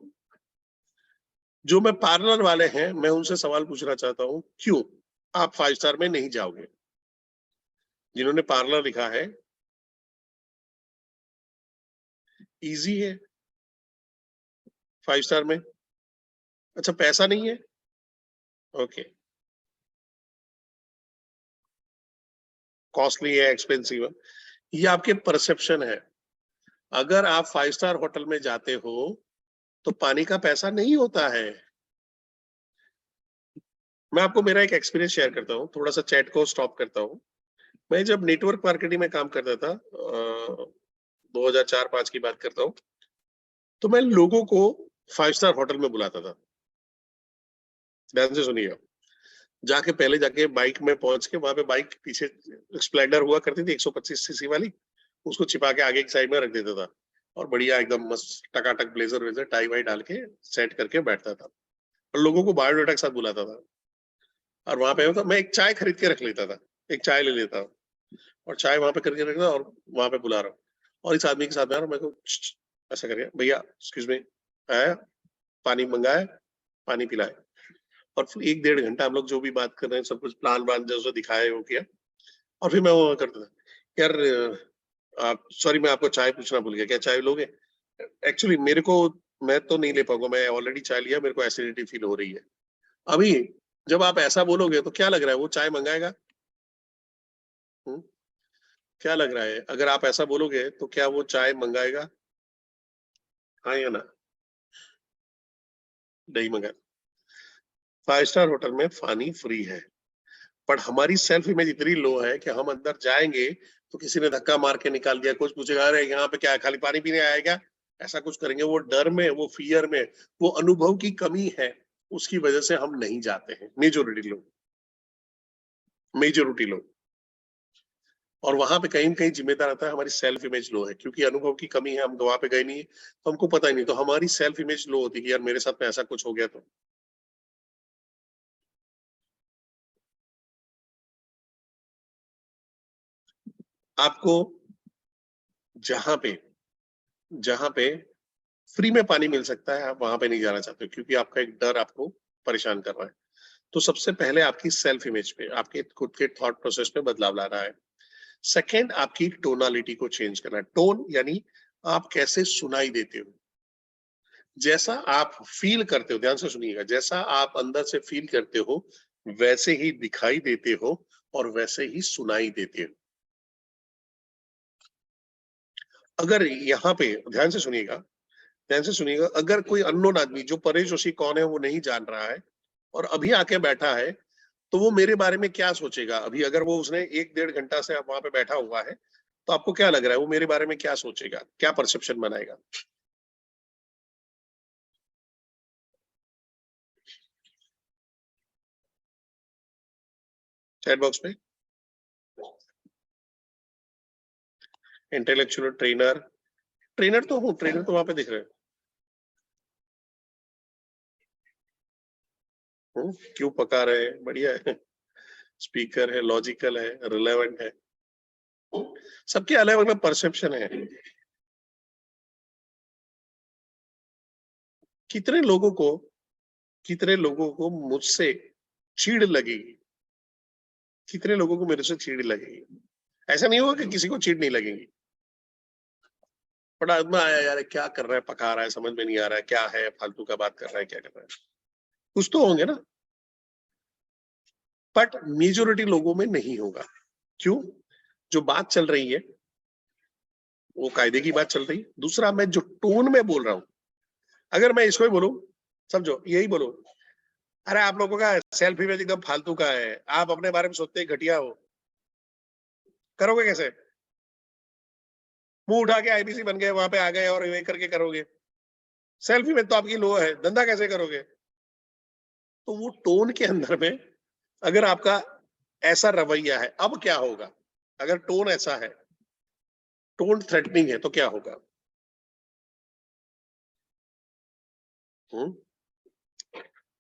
जो मैं पार्लर वाले हैं, मैं उनसे सवाल पूछना चाहता हूँ, क्यों आप 5 स्टार में नहीं जाओगे? जिन्होंने पार्लर लिखा है, इजी है 5 स्टार में। अच्छा, पैसा नहीं है? ओके, कॉस्टली है, एक्सपेंसिव है, ये आपके परसेप्शन है। अगर आप 5 स्टार होटल में जाते हो तो पानी का पैसा नहीं होता है। मैं आपको मेरा एक एक्सपीरियंस शेयर करता हूँ, थोड़ा सा चैट को स्टॉप करता हूँ। मैं जब नेटवर्क मार्केटिंग में काम करता था, 2004-5 की बात करता हूँ, तो मैं लोगों को 5 स्टार होटल में बुलाता था। ध्यान से सुनिएगा। जाके पहले जाके बाइक में पहुंच के, वहां पे बाइक पीछे स्प्लेंडर हुआ करती थी 125 सीसी वाली, उसको छिपा के आगे की साइड में रख देता था, और बढ़िया एकदम मस्त टकाटक ब्लेजर वेजर टाई वाई डाल के सेट करके बैठता था, और लोगों को बायोडाटा के साथ बुलाता था। और वहां पे मैं एक चाय खरीद के रख लेता था, एक चाय ले लेता, और चाय वहां पे करके रखता, और वहां पे बुला रहा हूँ, और इस आदमी के साथ में आ रहा हूँ, मैं को ऐसा करके, भैया एक्सक्यूज मी, आया, पानी मंगाए, पानी पिलाए। और फिर 1-1.5 घंटा हम लोग जो भी बात कर रहे हैं, सब कुछ प्लान व्लान जैसा दिखाया वो किया, और फिर मैं वो करता था। यार आप सॉरी, मैं आपको चाय पूछना भूल गया, क्या चाय लोगे? एक्चुअली मेरे को, मैं तो नहीं ले पाऊंगा, मैं ऑलरेडी चाय लिया, मेरे को एसिडिटी फील हो रही है अभी। जब आप ऐसा बोलोगे तो क्या लग रहा है, वो चाय मंगाएगा? हम्म? क्या लग रहा है, अगर आप ऐसा बोलोगे तो क्या वो चाय मंगाएगा? हाँ या ना? नहीं मंगा। 5 स्टार होटल में पानी फ्री है, पर हमारी सेल्फ इमेज इतनी लो है कि हम अंदर जाएंगे तो किसी ने धक्का मार के निकाल दिया, कुछ पूछेगा, अरे यहाँ पे क्या है, खाली पानी पीने आया क्या? ऐसा कुछ करेंगे, वो डर में, वो फियर में, वो अनुभव की कमी है, उसकी वजह से हम नहीं जाते हैं, मेजोरिटी लोग, मेजोरिटी लोग। और वहां पे कहीं कहीं जिम्मेदार आता है हमारी सेल्फ इमेज लो है, क्योंकि अनुभव की कमी है, हम वहां पे गए नहीं है, तो हमको पता ही नहीं, तो हमारी सेल्फ इमेज लो होती है कि यार मेरे साथ में ऐसा कुछ हो गया तो। आपको जहां पे, जहां पे फ्री में पानी मिल सकता है, आप वहां पे नहीं जाना चाहते हो, क्योंकि आपका एक डर आपको परेशान कर रहा है। तो सबसे पहले आपकी सेल्फ इमेज पे, आपके खुद के थॉट प्रोसेस पे बदलाव ला रहा है। सेकंड, आपकी टोनालिटी को चेंज करना है। टोन यानी आप कैसे सुनाई देते हो, जैसा आप फील करते हो, ध्यान से सुनिएगा, जैसा आप अंदर से फील करते हो वैसे ही दिखाई देते हो और वैसे ही सुनाई देते हो। अगर यहाँ पे ध्यान से सुनिएगा, ध्यान से सुनिएगा, अगर कोई अननोन आदमी जो परेश जोशी कौन है वो नहीं जान रहा है और अभी आके बैठा है, तो वो मेरे बारे में क्या सोचेगा? अभी अगर वो, उसने 1 डेढ़ घंटा से वहां पे बैठा हुआ है, तो आपको क्या लग रहा है वो मेरे बारे में क्या सोचेगा, क्या परसेप्शन बनाएगा? चैट बॉक्स में इंटेलेक्चुअल ट्रेनर, ट्रेनर तो हूँ, ट्रेनर तो वहां पे दिख रहे हैं। क्यों पका रहे हैं, बढ़िया है। स्पीकर है, लॉजिकल है, रिलेवेंट है, सबके अलग अलग परसेप्शन है। कितने लोगों को, कितने लोगों को मुझसे चीड़ लगेगी, कितने लोगों को मेरे से चीड़ लगेगी? ऐसा नहीं होगा कि किसी को चीड़ नहीं लगेगी, बड़ा आदमी आया यार, क्या कर रहा है, पका रहा है, समझ में नहीं आ रहा है, क्या है, फालतू का बात कर रहा है, क्या कर रहा है, कुछ तो होंगे ना। बट मेजोरिटी लोगों में नहीं होगा। क्यों? जो बात चल रही है वो कायदे की बात चल रही है। दूसरा, मैं जो टोन में बोल रहा हूं, अगर मैं इसको ही बोलूं, समझो यही बोलो, अरे आप लोगों का सेल्फ इमेज एकदम फालतू का है, आप अपने बारे में सोचते ही घटिया हो, करोगे कैसे? मुंह उठा के आईबीसी बन गए, वहां पे आ गए और ये करके करोगे? सेल्फ इमेज तो आपकी लो है, धंधा कैसे करोगे? तो वो टोन के अंदर में, अगर आपका ऐसा रवैया है, अब क्या होगा? अगर टोन ऐसा है, टोन थ्रेटनिंग है, तो क्या होगा?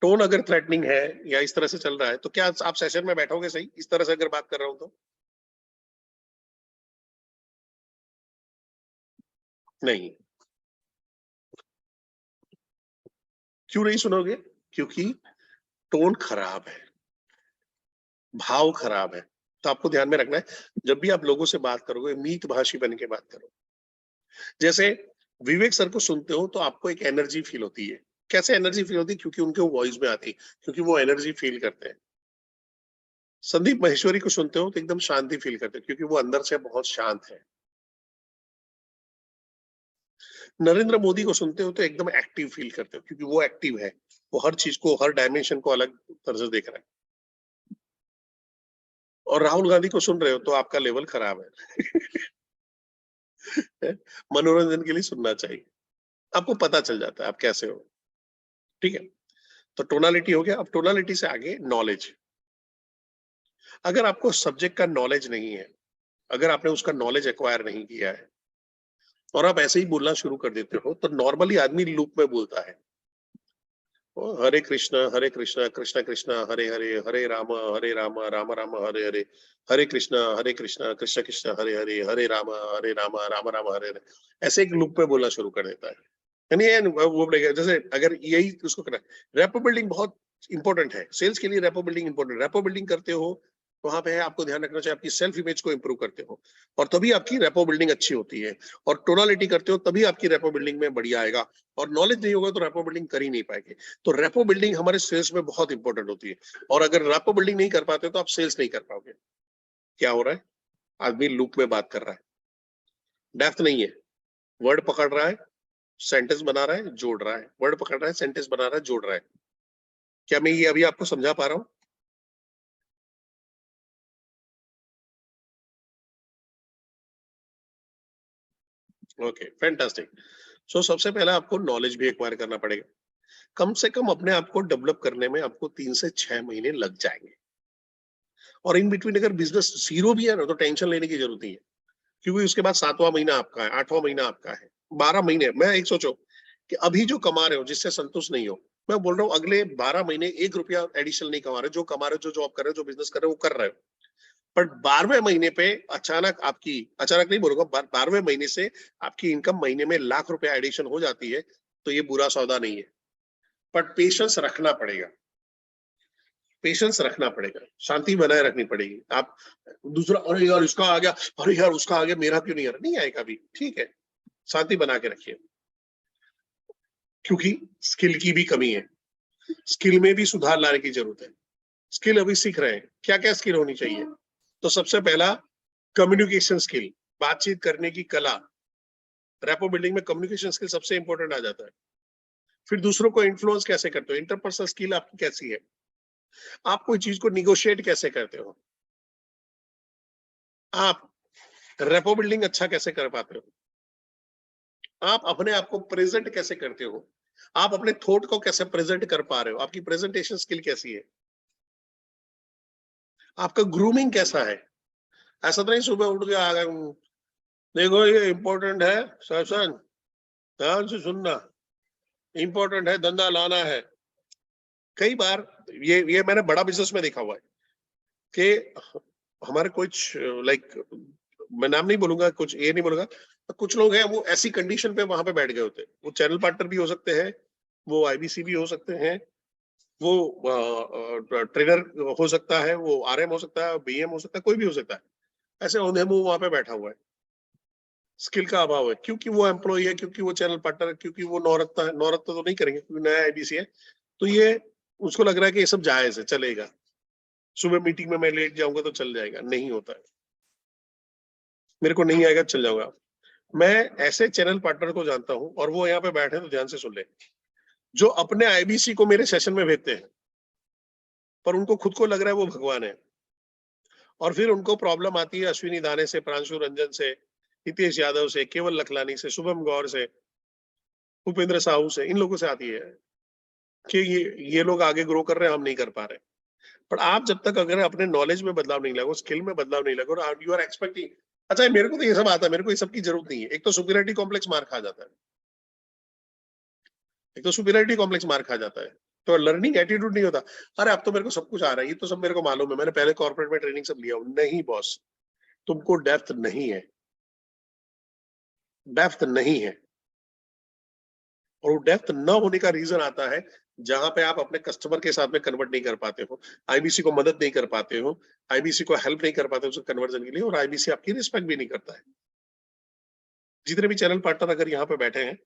टोन अगर थ्रेटनिंग है या इस तरह से चल रहा है, तो क्या आप सेशन में बैठोगे सही, इस तरह से अगर बात कर रहा हूं तो? नहीं। क्यों नहीं सुनोगे? क्योंकि टोन खराब है, भाव खराब है। तो आपको ध्यान में रखना है, जब भी आप लोगों से बात करोगे, मीत भाषी बन के बात करो। जैसे विवेक सर को सुनते हो तो आपको एक एनर्जी फील होती है। कैसे एनर्जी फील होती है? क्योंकि उनके वॉइस में आती है, क्योंकि वो एनर्जी फील करते हैं। संदीप महेश्वरी को सुनते हो तो एकदम शांति फील करते हो, क्योंकि वो अंदर से बहुत शांत है। नरेंद्र मोदी को सुनते हो तो एकदम एक्टिव फील करते हो, क्योंकि वो एक्टिव है, वो हर चीज को, हर डायमेंशन को अलग तरह से देख रहा है। और राहुल गांधी को सुन रहे हो तो आपका लेवल खराब है। मनोरंजन के लिए सुनना चाहिए, आपको पता चल जाता है आप कैसे हो। ठीक है, तो टोनालिटी हो गया। अब टोनालिटी से आगे नॉलेज। अगर आपको सब्जेक्ट का नॉलेज नहीं है, अगर आपने उसका नॉलेज एक्वायर नहीं किया है और आप ऐसे ही बोलना शुरू कर देते हो, तो नॉर्मली आदमी लूप में बोलता है, हरे कृष्णा कृष्ण कृष्ण हरे हरे, हरे राम राम राम हरे हरे, हरे कृष्णा कृष्ण कृष्ण हरे हरे, हरे राम राम राम हरे हरे, ऐसे एक लूप में बोलना शुरू कर देता है। यानी वो बोलेगा, जैसे अगर यही उसको करना है, रेपो बिल्डिंग बहुत इंपॉर्टेंट है सेल्स के लिए। Rapport building important, rapport building करते हो वहां पे है आपको ध्यान रखना चाहिए आपकी सेल्फ इमेज को इंप्रूव करते हो और तभी आपकी रेपो बिल्डिंग अच्छी होती है, और टोनालिटी करते हो तभी आपकी रेपो बिल्डिंग में बढ़िया आएगा। और नॉलेज नहीं होगा तो रेपो बिल्डिंग कर ही नहीं पाएंगे। तो रेपो बिल्डिंग हमारे सेल्स में बहुत इंपॉर्टेंट होती है, और अगर रेपो बिल्डिंग नहीं कर पाते तो आप सेल्स नहीं कर पाओगे। क्या हो रहा है, आदमी लूप में बात कर रहा है, डेप्थ नहीं है, वर्ड पकड़ रहा है, सेंटेंस बना रहा है, जोड़ रहा है, वर्ड पकड़ रहा है, सेंटेंस बना रहा है, जोड़ रहा है। क्या मैं ये अभी आपको समझा पा रहा हूँ? Okay, fantastic. सो सबसे पहले आपको नॉलेज भी एक्वायर करना पड़ेगा। कम से कम अपने आप को डेवलप करने में आपको 3 से 6 महीने लग जाएंगे, और इन बिटवीन अगर बिजनेस जीरो भी है ना तो टेंशन लेने की जरूरत नहीं है, क्योंकि उसके बाद 7वां महीना आपका है, 8वां महीना आपका है, 12 महीने। मैं एक सोचो कि अभी जो कमा रहे हो जिससे संतुष्ट नहीं हो, मैं बोल रहा हूँ अगले 12 महीने 1 रुपया एडिशनल नहीं कमा रहे, जो कमा रहे हो, जो जॉब कर रहे हो, जो बिजनेस कर रहे हो, वो कर रहे हो। बट 12वें महीने पे अचानक आपकी, अचानक नहीं बोलूंगा, 12वें महीने से आपकी इनकम महीने में लाख रुपया एडिशन हो जाती है, तो ये बुरा सौदा नहीं है। बट पेशेंस रखना पड़ेगा, पेशेंस रखना पड़ेगा, शांति बनाए रखनी पड़ेगी। आप दूसरा, अरे यार इसका आ गया, अरे यार उसका आ गया, मेरा क्यों नहीं आ रहा, नहीं आएगा अभी, ठीक है, शांति बना के रखिए। क्योंकि स्किल की भी कमी है, स्किल में भी सुधार लाने की जरूरत है। स्किल अभी सीख रहे हैं, क्या क्या स्किल होनी चाहिए? तो सबसे पहला, कम्युनिकेशन स्किल, बातचीत करने की कला। रैपो बिल्डिंग में कम्युनिकेशन स्किल सबसे इंपॉर्टेंट आ जाता है। फिर दूसरों को इन्फ्लुएंस कैसे करते हो, इंटरपर्सनल स्किल आपकी कैसी है, आप कोई चीज को निगोशिएट कैसे करते हो, आप रेपो बिल्डिंग अच्छा कैसे कर पाते हो, आप अपने आप को प्रेजेंट कैसे करते हो, आप अपने थॉट को कैसे प्रेजेंट कर पा रहे हो, आपकी प्रेजेंटेशन स्किल कैसी है, आपका ग्रूमिंग कैसा है। ऐसा तो नहीं सुबह उठ के आ गए, देखो ये इंपॉर्टेंट है सेशन, ध्यान से सुनना, इंपॉर्टेंट है, धंधा लाना है। कई बार ये मैंने बड़ा बिजनेस में देखा हुआ है कि हमारे कुछ लाइक, मैं नाम नहीं बोलूंगा, कुछ ये नहीं बोलूंगा, कुछ लोग हैं वो ऐसी कंडीशन पे वहां पे बैठ गए होते हैं। वो चैनल पार्टनर भी हो सकते हैं, वो आईबीसी भी हो सकते हैं, वो ट्रेनर हो सकता है, वो आरएम हो सकता है, बीएम हो सकता है, कोई भी हो सकता है। ऐसे औंधे मुंह वहां पे बैठा हुआ है, स्किल का अभाव है, क्योंकि वो एम्प्लॉय है, क्योंकि वो चैनल पार्टनर है, क्योंकि वो नौरत्न है। नौरत्न तो नहीं करेंगे क्योंकि नया आईबीसी है, तो ये उसको लग रहा है कि ये सब जायज है, चलेगा, सुबह मीटिंग में मैं लेट जाऊंगा तो चल जाएगा। नहीं होता है, मेरे को नहीं आएगा चल जाऊंगा। मैं ऐसे चैनल पार्टनर को जानता हूं, और वो यहाँ पे बैठे तो ध्यान से सुन ले, जो अपने आईबीसी को मेरे सेशन में भेजते हैं, पर उनको खुद को लग रहा है वो भगवान है, और फिर उनको प्रॉब्लम आती है अश्विनी दाने से, प्रांशु रंजन से, हितेश यादव से, केवल लखलानी से, शुभम गौर से, भूपेंद्र साहू से, इन लोगों से आती है कि ये लोग आगे ग्रो कर रहे हैं, हम नहीं कर पा रहे। पर आप जब तक अगर अपने नॉलेज में बदलाव नहीं लाओ, स्किल में बदलाव नहीं लाओ, और यू आर एक्सपेक्टिंग, अच्छा मेरे को तो ये सब आता है, मेरे को ये सब की जरूरत नहीं है, एक तो सुपीरियरिटी कॉम्प्लेक्स मार खा जाता है, एक तो सुपीरियरिटी कॉम्प्लेक्स मार खा जाता है, तो लर्निंग एटीट्यूड नहीं होता। अरे अब तो मेरे को सब कुछ आ रहा है, ये तो सब मेरे को मालूम है, मैंने पहले कॉर्पोरेट में ट्रेनिंग सब लिया हूं। नहीं बॉस, तुमको डेप्थ नहीं है, डेप्थ नहीं है। और वो डेप्थ न होने का रीजन आता है जहां पे आप अपने कस्टमर के साथ में कन्वर्ट नहीं कर पाते हो, आईबीसी को मदद नहीं कर पाते हो, आईबीसी को हेल्प नहीं कर पाते हो उसके कन्वर्जन के लिए, और आईबीसी आपकी रिस्पेक्ट भी नहीं करता है। जितने भी चैनल पार्टनर अगर यहाँ पे बैठे हैं,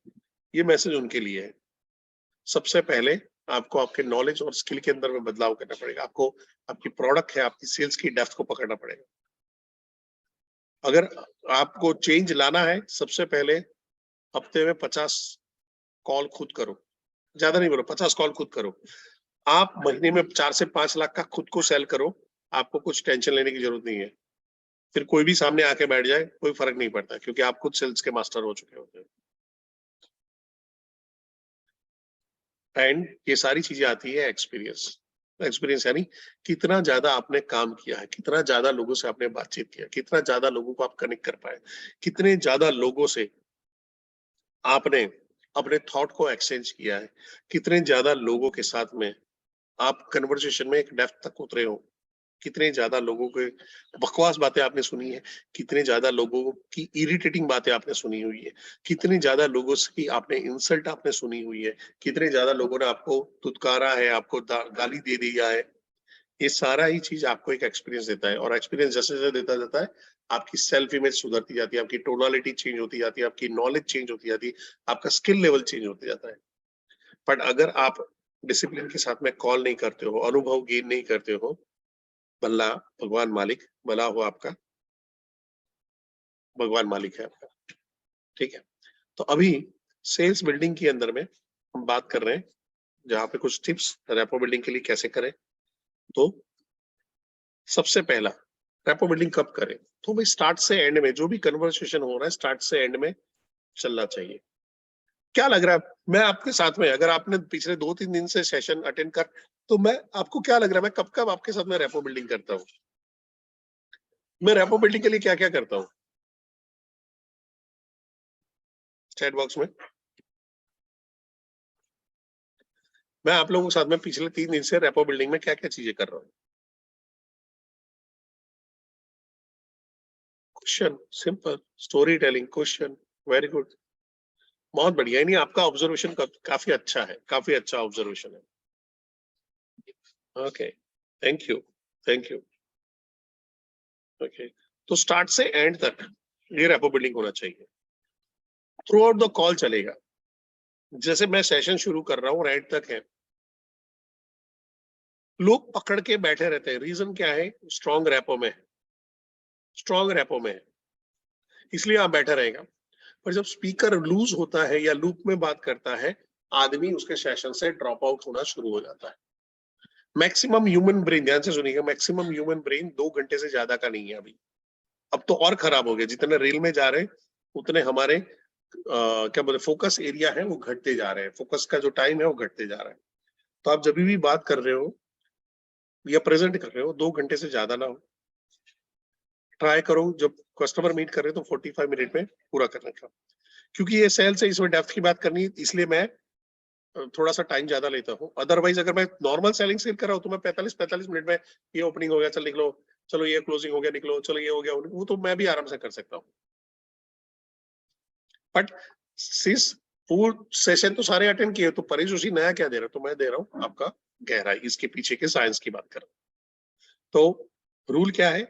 ये मैसेज उनके लिए है। सबसे पहले आपको आपके नॉलेज और स्किल के अंदर में बदलाव करना पड़ेगा, आपको आपकी प्रोडक्ट है, आपकी सेल्स की डेप्थ को पकड़ना पड़ेगा। अगर आपको चेंज लाना है, सबसे पहले हफ्ते में 50 कॉल खुद करो, ज्यादा नहीं बोलो, 50 कॉल खुद करो। आप महीने में 4 से 5 लाख का खुद को सेल करो, आपको कुछ टेंशन लेने की जरूरत नहीं है। फिर कोई भी सामने आके बैठ जाए, कोई फर्क नहीं पड़ता, क्योंकि आप खुद सेल्स के मास्टर हो चुके होते हैं। एंड ये सारी चीजें आती है एक्सपीरियंस, एक्सपीरियंस यानी कितना ज्यादा आपने काम किया है, कितना ज्यादा लोगों से आपने बातचीत किया, कितना ज्यादा लोगों को आप कनेक्ट कर पाए, कितने ज्यादा लोगों से आपने अपने थॉट को एक्सचेंज किया है, कितने ज्यादा लोगों के साथ में आप कन्वर्सेशन में एक डेप्थ तक उतरे हो, कितने ज्यादा लोगों के बकवास बातें आपने सुनी है, कितने ज्यादा लोगों की इरिटेटिंग बातें आपने सुनी हुई है, कितने ज्यादा लोगों की आपने इंसल्ट आपने सुनी हुई है, कितने ज्यादा लोगों ने आपको धुतकारा है, आपको गाली दे दिया है। ये सारा ही चीज आपको एक एक्सपीरियंस देता है, और एक्सपीरियंस जैसे जैसे देता जाता है आपकी सेल्फ इमेज सुधरती जाती है, आपकी टोनालिटी चेंज होती जाती है, आपकी नॉलेज चेंज होती जाती है, आपका स्किल लेवल चेंज होते जाता है। बट अगर आप डिसिप्लिन के साथ में कॉल नहीं करते हो, अनुभव गेन नहीं करते हो, भला भगवान मालिक, भला हो आपका, भगवान मालिक है आपका। ठीक है, तो अभी सेल्स बिल्डिंग के अंदर में हम बात कर रहे हैं जहां पे कुछ टिप्स रेपो बिल्डिंग के लिए कैसे करें। तो सबसे पहला, रेपो बिल्डिंग कब करें? तो भाई स्टार्ट से एंड में जो भी कन्वर्सेशन हो रहा है, स्टार्ट से एंड में चलना चाहिए। क्या लग रहा है, मैं आपके साथ में, अगर आपने पिछले 2-3 दिन से सेशन अटेंड कर, तो मैं आपको क्या लग रहा है, मैं कब कब आपके साथ में रेपो बिल्डिंग करता हूँ? मैं रेपो बिल्डिंग के लिए क्या क्या करता हूँ? चैट बॉक्स में मैं आप लोगों के साथ में पिछले 3 दिन से रेपो बिल्डिंग में क्या क्या चीजें कर रहा हूँ। Question, simple story telling, question, very good, बहुत बढ़िया। यानी आपका ऑब्जर्वेशन काफी अच्छा है, काफी अच्छा ऑब्जर्वेशन है। Okay, thank you, thank you. Okay, तो स्टार्ट से एंड तक ये रेपो बिल्डिंग होना चाहिए, थ्रू आउट द कॉल चलेगा। जैसे मैं सेशन शुरू कर रहा हूँ, एंड तक है, लोग पकड़ के बैठे रहते हैं। रीजन क्या है? स्ट्रॉन्ग रेपो में है, स्ट्रॉन्ग रेपो में है, इसलिए आप बैठा रहेगा। पर जब स्पीकर लूज होता है या लूप में बात करता है, आदमी उसके सेशन से ड्रॉप आउट होना शुरू हो जाता है। मैक्सिमम ह्यूमन ब्रेन, ध्यान से सुनिएगा, मैक्सिमम ह्यूमन ब्रेन 2 घंटे से ज्यादा का नहीं है अभी। अब तो और खराब हो गया, जितने रेल में जा रहे हैं उतने हमारे क्या बोले, फोकस एरिया है वो घटते जा रहे हैं, फोकस का जो टाइम है वो घटते जा रहा है। तो आप जब भी बात कर रहे हो या प्रेजेंट कर रहे हो, 2 घंटे से ज्यादा ना हो। ट्राई करो जब कस्टमर मीट कर रहे हो तो 45 मिनट में पूरा करने का, क्योंकि ये सेल से इसमें डेप्थ की बात करनी है, इसलिए मैं थोड़ा सा टाइम ज्यादा लेता हूँ। अदरवाइज अगर मैं नॉर्मल सेलिंग सेल कर रहा हूँ तो मैं 45 मिनट में, ये ओपनिंग हो गया चल निकलो, चलो ये क्लोजिंग हो गया निकलो, चलो ये हो गया, वो तो मैं भी आराम से कर सकता हूँ। बट सिंस फुल सेशन तो सारे अटेंड किए, तो परेश जोशी नया क्या दे रहा है? तो मैं दे रहा हूँ आपका गहराई, इसके पीछे के साइंस की बात कर रहा हूँ। तो रूल क्या है?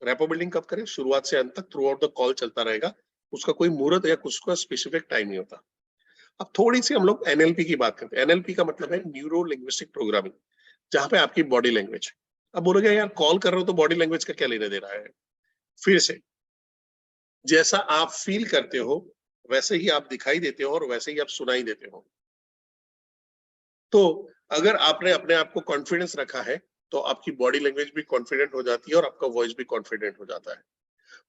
रेपो बिल्डिंग कब करें? शुरुआत से अंत तक, थ्रू आउट द कॉल चलता रहेगा, उसका कोई मुहूर्त या कुछ का स्पेसिफिक टाइम नहीं होता। अब थोड़ी सी हम लोग एनएलपी की बात करते हैं। एनएलपी का मतलब है न्यूरो लिंग्विस्टिक प्रोग्रामिंग, जहां पे आपकी बॉडी लैंग्वेज, अब बोलोगे यार कॉल कर रहे हो तो बॉडी लैंग्वेज का क्या लेने दे रहा है? फिर से, जैसा आप फील करते हो वैसे ही आप दिखाई देते हो और वैसे ही आप सुनाई देते हो। तो अगर आपने अपने आप को कॉन्फिडेंस रखा है तो आपकी बॉडी लैंग्वेज भी कॉन्फिडेंट हो जाती है और आपका वॉइस भी कॉन्फिडेंट हो जाता है।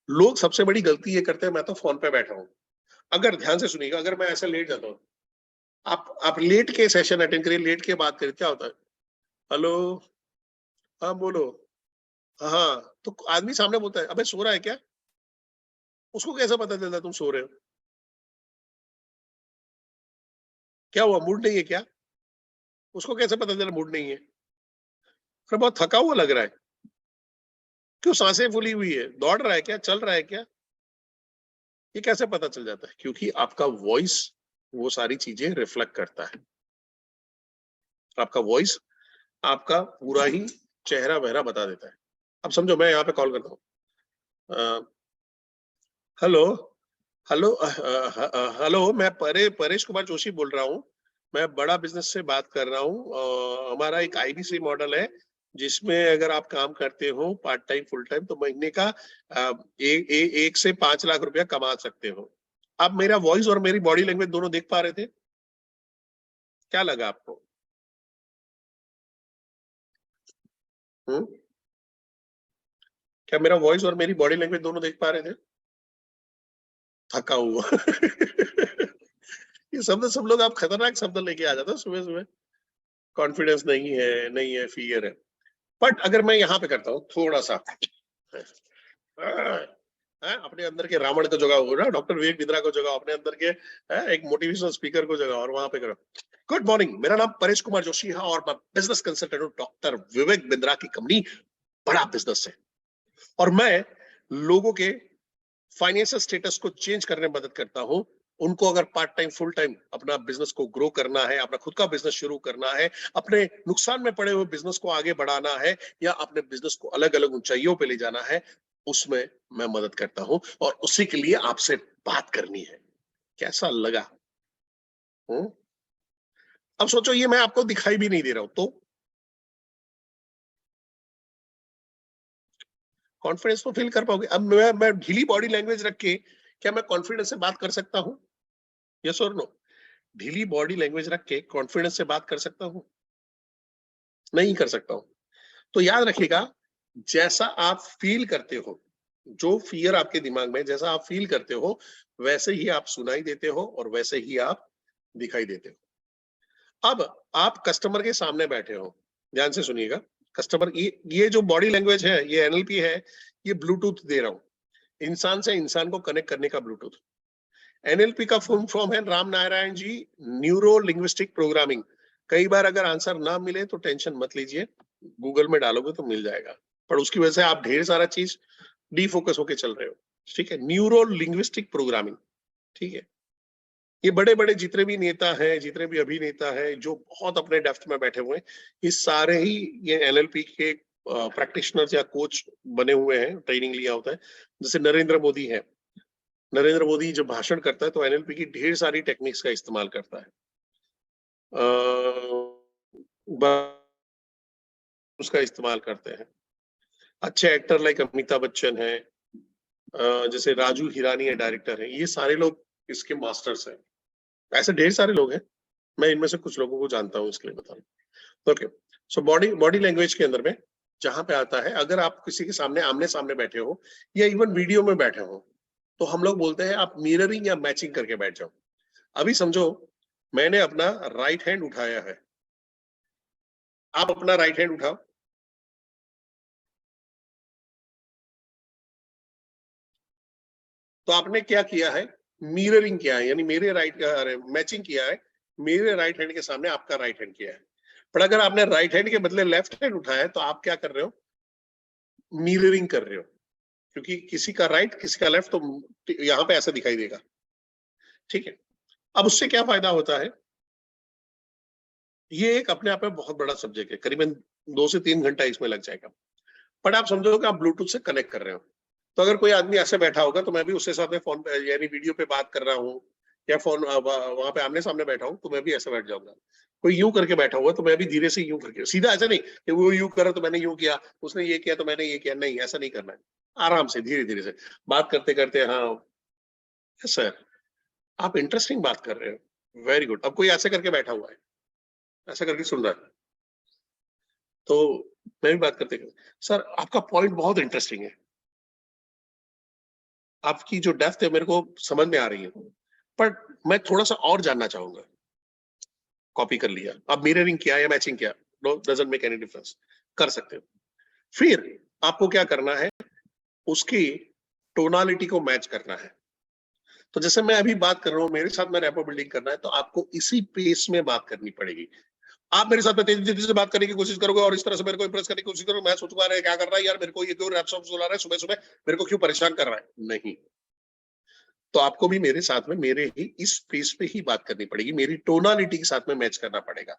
लोग सबसे बड़ी गलती ये करते हैं, मैं तो फोन पे बैठा हूँ। अगर ध्यान से सुनिएगा, अगर मैं ऐसे लेट जाता हूँ, आप लेट के सेशन अटेंड करिए, लेट के बात करिए, क्या होता है? हेलो, हाँ बोलो, हाँ, तो आदमी सामने बोलता है अबे सो रहा है क्या? उसको कैसे पता चलता है तुम सो रहे हो? क्या हुआ, मूड नहीं है क्या? उसको कैसे पता चला मूड नहीं है? फिर बहुत थका हुआ लग रहा है, क्यों सांसें फूली हुई है, दौड़ रहा है क्या, चल रहा है क्या? ये कैसे पता चल जाता है? क्योंकि आपका वॉइस वो सारी चीजें रिफ्लेक्ट करता है। आपका वॉइस आपका पूरा ही चेहरा वहरा बता देता है। अब समझो मैं यहाँ पे कॉल करता हूँ, हेलो, हेलो, हेलो, मैं परेश कुमार जोशी बोल रहा हूँ। मैं बड़ा बिजनेस से बात कर रहा हूँ। हमारा एक आईबीसी मॉडल है जिसमें अगर आप काम करते हो पार्ट टाइम फुल टाइम तो महीने का 1 से 5 लाख रुपया कमा सकते हो। आप मेरा वॉइस और मेरी बॉडी लैंग्वेज दोनों देख पा रहे थे? क्या लगा आपको? हम्म, क्या मेरा वॉइस और मेरी बॉडी लैंग्वेज दोनों देख पा रहे थे? थका हुआ। ये शब्द सब लोग आप खतरनाक शब्द लेके आ जाते हो सुबह सुबह। कॉन्फिडेंस नहीं है, नहीं है, फियर है। बट अगर मैं यहाँ पे करता हूँ थोड़ा सा, अपने अंदर के रावण को जगाओ ना, डॉक्टर विवेक बिंद्रा को जगाओ, अपने अंदर के एक मोटिवेशनल स्पीकर को जगाओ और वहां पे करो, गुड मॉर्निंग, मेरा नाम परेश कुमार जोशी है और मैं बिजनेस कंसल्टेंट हूँ डॉक्टर विवेक बिंद्रा की कंपनी बड़ा बिजनेस है, और मैं लोगों के फाइनेंशियल स्टेटस को चेंज करने में मदद करता हूँ, उनको अगर पार्ट टाइम फुल टाइम अपना बिजनेस को ग्रो करना है, अपना खुद का बिजनेस शुरू करना है, अपने नुकसान में पड़े हुए बिजनेस को आगे बढ़ाना है या अपने बिजनेस को अलग अलग ऊंचाइयों पे ले जाना है, उसमें मैं मदद करता हूं और उसी के लिए आपसे बात करनी है। कैसा लगा? अब सोचो ये मैं आपको दिखाई भी नहीं दे रहा हूं तो कॉन्फिडेंस तो फील कर पाओगे। अब मैं ढीली बॉडी लैंग्वेज रख के क्या मैं कॉन्फिडेंस से बात कर सकता हूं? यस और नो? ढीली बॉडी लैंग्वेज रख के कॉन्फिडेंस से बात कर सकता हूं? नहीं कर सकता हूं। तो याद रखिएगा, जैसा आप फील करते हो, जो फियर आपके दिमाग में जैसा आप फील करते हो, वैसे ही आप सुनाई देते हो और वैसे ही आप दिखाई देते हो। अब आप कस्टमर के सामने बैठे हो, ध्यान से सुनिएगा। कस्टमर, ये जो बॉडी लैंग्वेज है, ये एनएलपी है, ये ब्लूटूथ दे रहा हूं, इंसान से इंसान को कनेक्ट करने का ब्लूटूथ। एनएलपी का फुल फॉर्म है, Ram Narayan ji, neuro linguistic programming. कई बार अगर आंसर ना मिले तो टेंशन मत लीजिए, गूगल में डालोगे तो मिल जाएगा, पर उसकी वजह से आप ढेर सारा चीज डिफोकस होके चल रहे हो। ठीक है, न्यूरो लिंग्विस्टिक प्रोग्रामिंग। ठीक है, ये बड़े बड़े जितने भी नेता हैं, जितने भी अभिनेता हैं, जो बहुत अपने डेप्थ में बैठे हुए हैं, ये सारे ही ये एनएलपी के प्रैक्टिशनर्स या कोच बने हुए हैं, ट्रेनिंग लिया होता है। जैसे नरेंद्र मोदी है, नरेंद्र मोदी जब भाषण करता है तो एनएलपी की ढेर सारी टेक्निक्स का इस्तेमाल करता है। उसका इस्तेमाल करते हैं। अच्छे एक्टर लाइक अमिताभ बच्चन है, जैसे राजू हिरानी है, डायरेक्टर है, ये सारे लोग इसके मास्टर्स हैं। ऐसे ढेर सारे लोग हैं, मैं इनमें से कुछ लोगों को जानता हूँ, इसके लिए बता रहा हूँ। Okay, so body body language के अंदर में जहां पे आता है, अगर आप किसी के सामने आमने सामने बैठे हो या इवन वीडियो में बैठे हो, तो हम लोग बोलते हैं आप मिररिंग या मैचिंग करके बैठ जाओ। अभी समझो मैंने अपना राइट हैंड उठाया है, आप अपना राइट हैंड उठाओ। तो आपने क्या किया है? मिररिंग किया है, यानी मेरे मैचिंग किया है, मेरे राइट हैंड के सामने आपका राइट हैंड किया है। पर अगर आपने राइट हैंड के बदले लेफ्ट हैंड उठाया है, तो आप क्या कर रहे हो? मिररिंग कर रहे हो, क्योंकि किसी का राइट किसी का लेफ्ट, तो यहाँ पे ऐसा दिखाई देगा। ठीक है, अब उससे क्या फायदा होता है? ये एक अपने आप में बहुत बड़ा सब्जेक्ट है, करीबन 2 से 3 घंटा इसमें लग जाएगा। बट आप समझो कि आप ब्लूटूथ से कनेक्ट कर रहे हो, तो अगर कोई आदमी ऐसे बैठा होगा तो मैं भी उसके साथ में फोन पे यानी वीडियो पे बात कर रहा हूँ या फोन वहां पे आमने सामने बैठा हूँ, तो मैं भी ऐसे बैठ जाऊंगा। कोई यूं करके बैठा हुआ तो मैं भी धीरे से यूं करके, सीधा ऐसा नहीं कि वो यूं करा तो मैंने यूं किया, उसने ये किया तो मैंने ये किया, नहीं, ऐसा नहीं करना है। आराम से धीरे धीरे से बात करते करते, हाँ सर आप इंटरेस्टिंग बात कर रहे हो, वेरी गुड। अब कोई ऐसे करके बैठा हुआ है, ऐसा करके सुन रहा है, तो मैं भी बात करते करते, सर आपका पॉइंट बहुत इंटरेस्टिंग है, आपकी जो डेप्थ है मेरे को समझ में आ रही है, पर मैं थोड़ा सा और जानना चाहूंगा। कॉपी कर लिया, अब मिररिंग किया या मैचिंग किया, no doesn't make any difference, कर सकते हो। फिर आपको क्या करना है? उसकी टोनालिटी को मैच करना है। तो जैसे मैं अभी बात कर रहा हूँ, मेरे साथ में रैपो बिल्डिंग करना है, तो आपको इसी पेस में बात करनी पड़ेगी। आप मेरे साथ में तेजी तेजी से बात करने की कोशिश करोगे और इस तरह से मेरे को इंप्रेस करने की कोशिश करोगे, मैं सोचूंगा अरे क्या कर रहा है यार, मेरे को ये क्यों रैप सॉन्ग सुना रहा है सुबह सुबह, मेरे को क्यों परेशान कर रहा है, नहीं। तो आपको भी मेरे साथ में मेरे ही इस पेस पे ही बात करनी पड़ेगी, मेरी टोनालिटी के साथ में मैच करना पड़ेगा।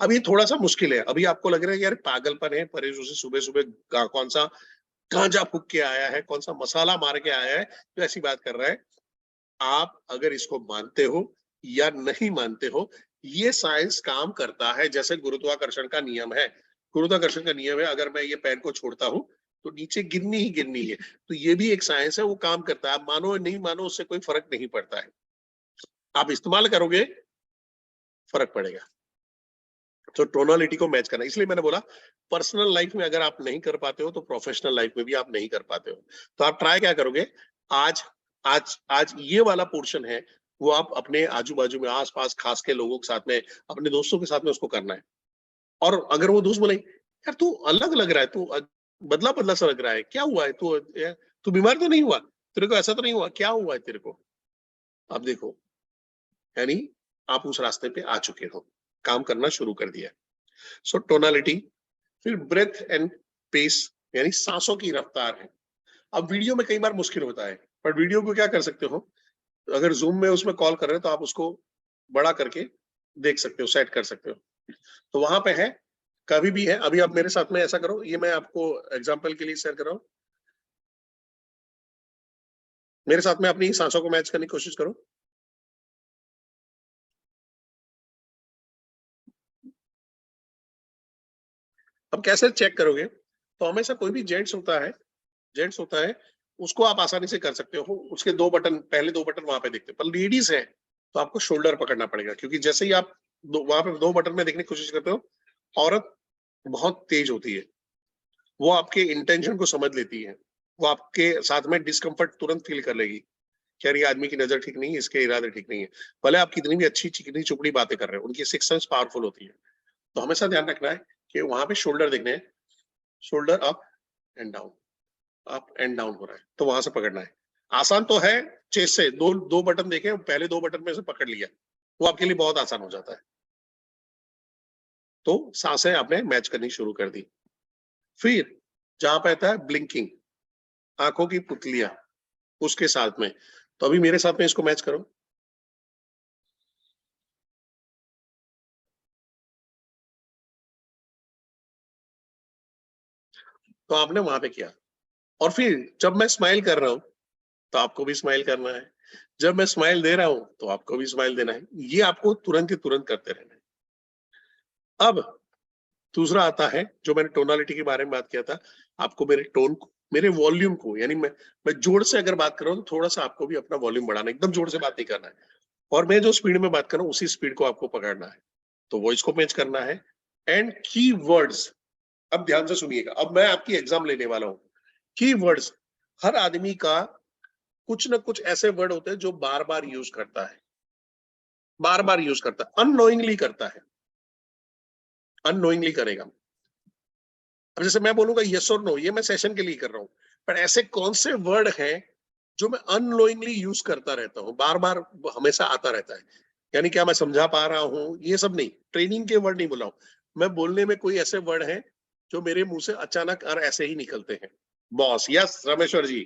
अब ये थोड़ा सा मुश्किल है, अभी आपको लग रहा है यार पागलपन है, परेश उसे सुबह सुबह कौन सा गांजा फूक के आया है, कौन सा मसाला मार के आया है, तो ऐसी बात कर रहा है। आप अगर इसको मानते हो या नहीं मानते हो, ये साइंस काम करता है जैसे गुरुत्वाकर्षण का नियम है। गुरुत्वाकर्षण का नियम है, अगर मैं ये पेन को छोड़ता हूं तो नीचे गिरनी ही गिरनी है, तो ये भी एक साइंस है, वो काम करता है। आप मानो नहीं मानो, उससे कोई फर्क नहीं पड़ता है, आप इस्तेमाल करोगे फर्क पड़ेगा। तो टोनालिटी को मैच करना, इसलिए मैंने बोला पर्सनल लाइफ में अगर आप नहीं कर पाते हो तो प्रोफेशनल लाइफ में भी आप नहीं कर पाते हो। तो आप ट्राई क्या करोगे? आज आज आज ये वाला पोर्शन है, वो आप अपने आजू बाजू में आसपास खास के लोगों के साथ में, अपने दोस्तों के साथ में उसको करना है। और अगर वो दोस्त बोले यार तू अलग लग रहा है, तू बदला बदला सा लग रहा है, क्या हुआ है, तू बीमार तो नहीं हुआ, तेरे को ऐसा तो नहीं हुआ, क्या हुआ है तेरे को? अब देखो, यानी आप उस रास्ते पे आ चुके हो, काम करना शुरू कर दिया। सो टोनालिटी, फिर ब्रेथ एंड पेस, यानी सांसों की रफ्तार है। अब वीडियो में कई बार मुश्किल होता है, पर वीडियो को क्या कर सकते हो? अगर जूम में उसमें कॉल कर रहे हो तो आप उसको बड़ा करके देख सकते हो, सेट कर सकते हो। तो वहां पे है, कभी भी है। अभी आप मेरे साथ में ऐसा करो, ये मैं आपको एग्जांपल के लिए शेयर कर रहा हूं। मेरे साथ में अपनी सांसों को मैच करने की कोशिश करो। अब कैसे चेक करोगे? तो हमेशा कोई भी जेंट्स होता है, उसको आप आसानी से कर सकते हो। उसके दो बटन, पहले दो बटन वहां पे दिखते हैं। पर लेडीज है तो आपको शोल्डर पकड़ना पड़ेगा, क्योंकि जैसे ही आप वहां पे दो बटन में देखने की कोशिश करते हो, औरत बहुत तेज होती है, वो आपके इंटेंशन को समझ लेती है, वो आपके साथ में डिस्कम्फर्ट तुरंत फील कर लेगी कि यार ये आदमी की नजर ठीक नहीं है, इसके इरादे ठीक नहीं है। भले आप कितनी भी अच्छी चिकनी चुपड़ी बातें कर रहे हो, उनकी सिक्स सेंस पावरफुल होती है। तो हमेशा ध्यान रखना है कि वहां पे शोल्डर देखने हैं, shoulder up and down, up and down हो रहा है, तो वहां से पकड़ना है। आसान तो है, चेस्ट से दो दो बटन देखे, पहले दो बटन में से पकड़ लिया, वो आपके लिए बहुत आसान हो जाता है। तो सांसें आपने मैच करनी शुरू कर दी। फिर जहां पे आता है ब्लिंकिंग, आंखों की पुतलियां, उसके साथ में, तो अभी मेरे साथ में इसको मैच करो। तो आपने वहां पे किया, और फिर जब मैं स्माइल कर रहा हूं तो आपको भी स्माइल करना है, जब मैं स्माइल दे रहा हूं तो आपको भी स्माइल देना है। ये आपको तुरंत ही तुरंत करते रहना है। अब दूसरा आता है, जो मैंने टोनालिटी के बारे में बात किया था, आपको मेरे टोन को, मेरे वॉल्यूम को, यानी मैं जोर से अगर बात कर रहा हूं तो थोड़ा सा आपको भी अपना वॉल्यूम बढ़ाना है, एकदम जोर से बात नहीं करना है। और मैं जो स्पीड में बात कर रहा हूँ उसी स्पीड को आपको पकड़ना है, तो वॉइस को मैच करना है। एंड की वर्ड्स, अब ध्यान से सुनिएगा, अब मैं आपकी एग्जाम लेने वाला हूँ। की वर्ड्स, हर आदमी का कुछ ना कुछ ऐसे वर्ड होते हैं जो बार बार यूज करता है, बार बार यूज करता है, अननोइंगली करता है, अननोइंगली करेगा। अब जैसे मैं बोलूंगा यस और नो, ये मैं सेशन के लिए कर रहा हूँ, पर ऐसे कौन से वर्ड हैं जो मैं अननोइंगली यूज करता रहता हूँ, बार बार हमेशा आता रहता है। यानी क्या मैं समझा पा रहा हूँ? ये सब नहीं, ट्रेनिंग के वर्ड नहीं बोला हूँ मैं। बोलने में कोई ऐसे वर्ड हैं जो मेरे मुंह से अचानक और ऐसे ही निकलते हैं। बॉस, यस रामेश्वर जी,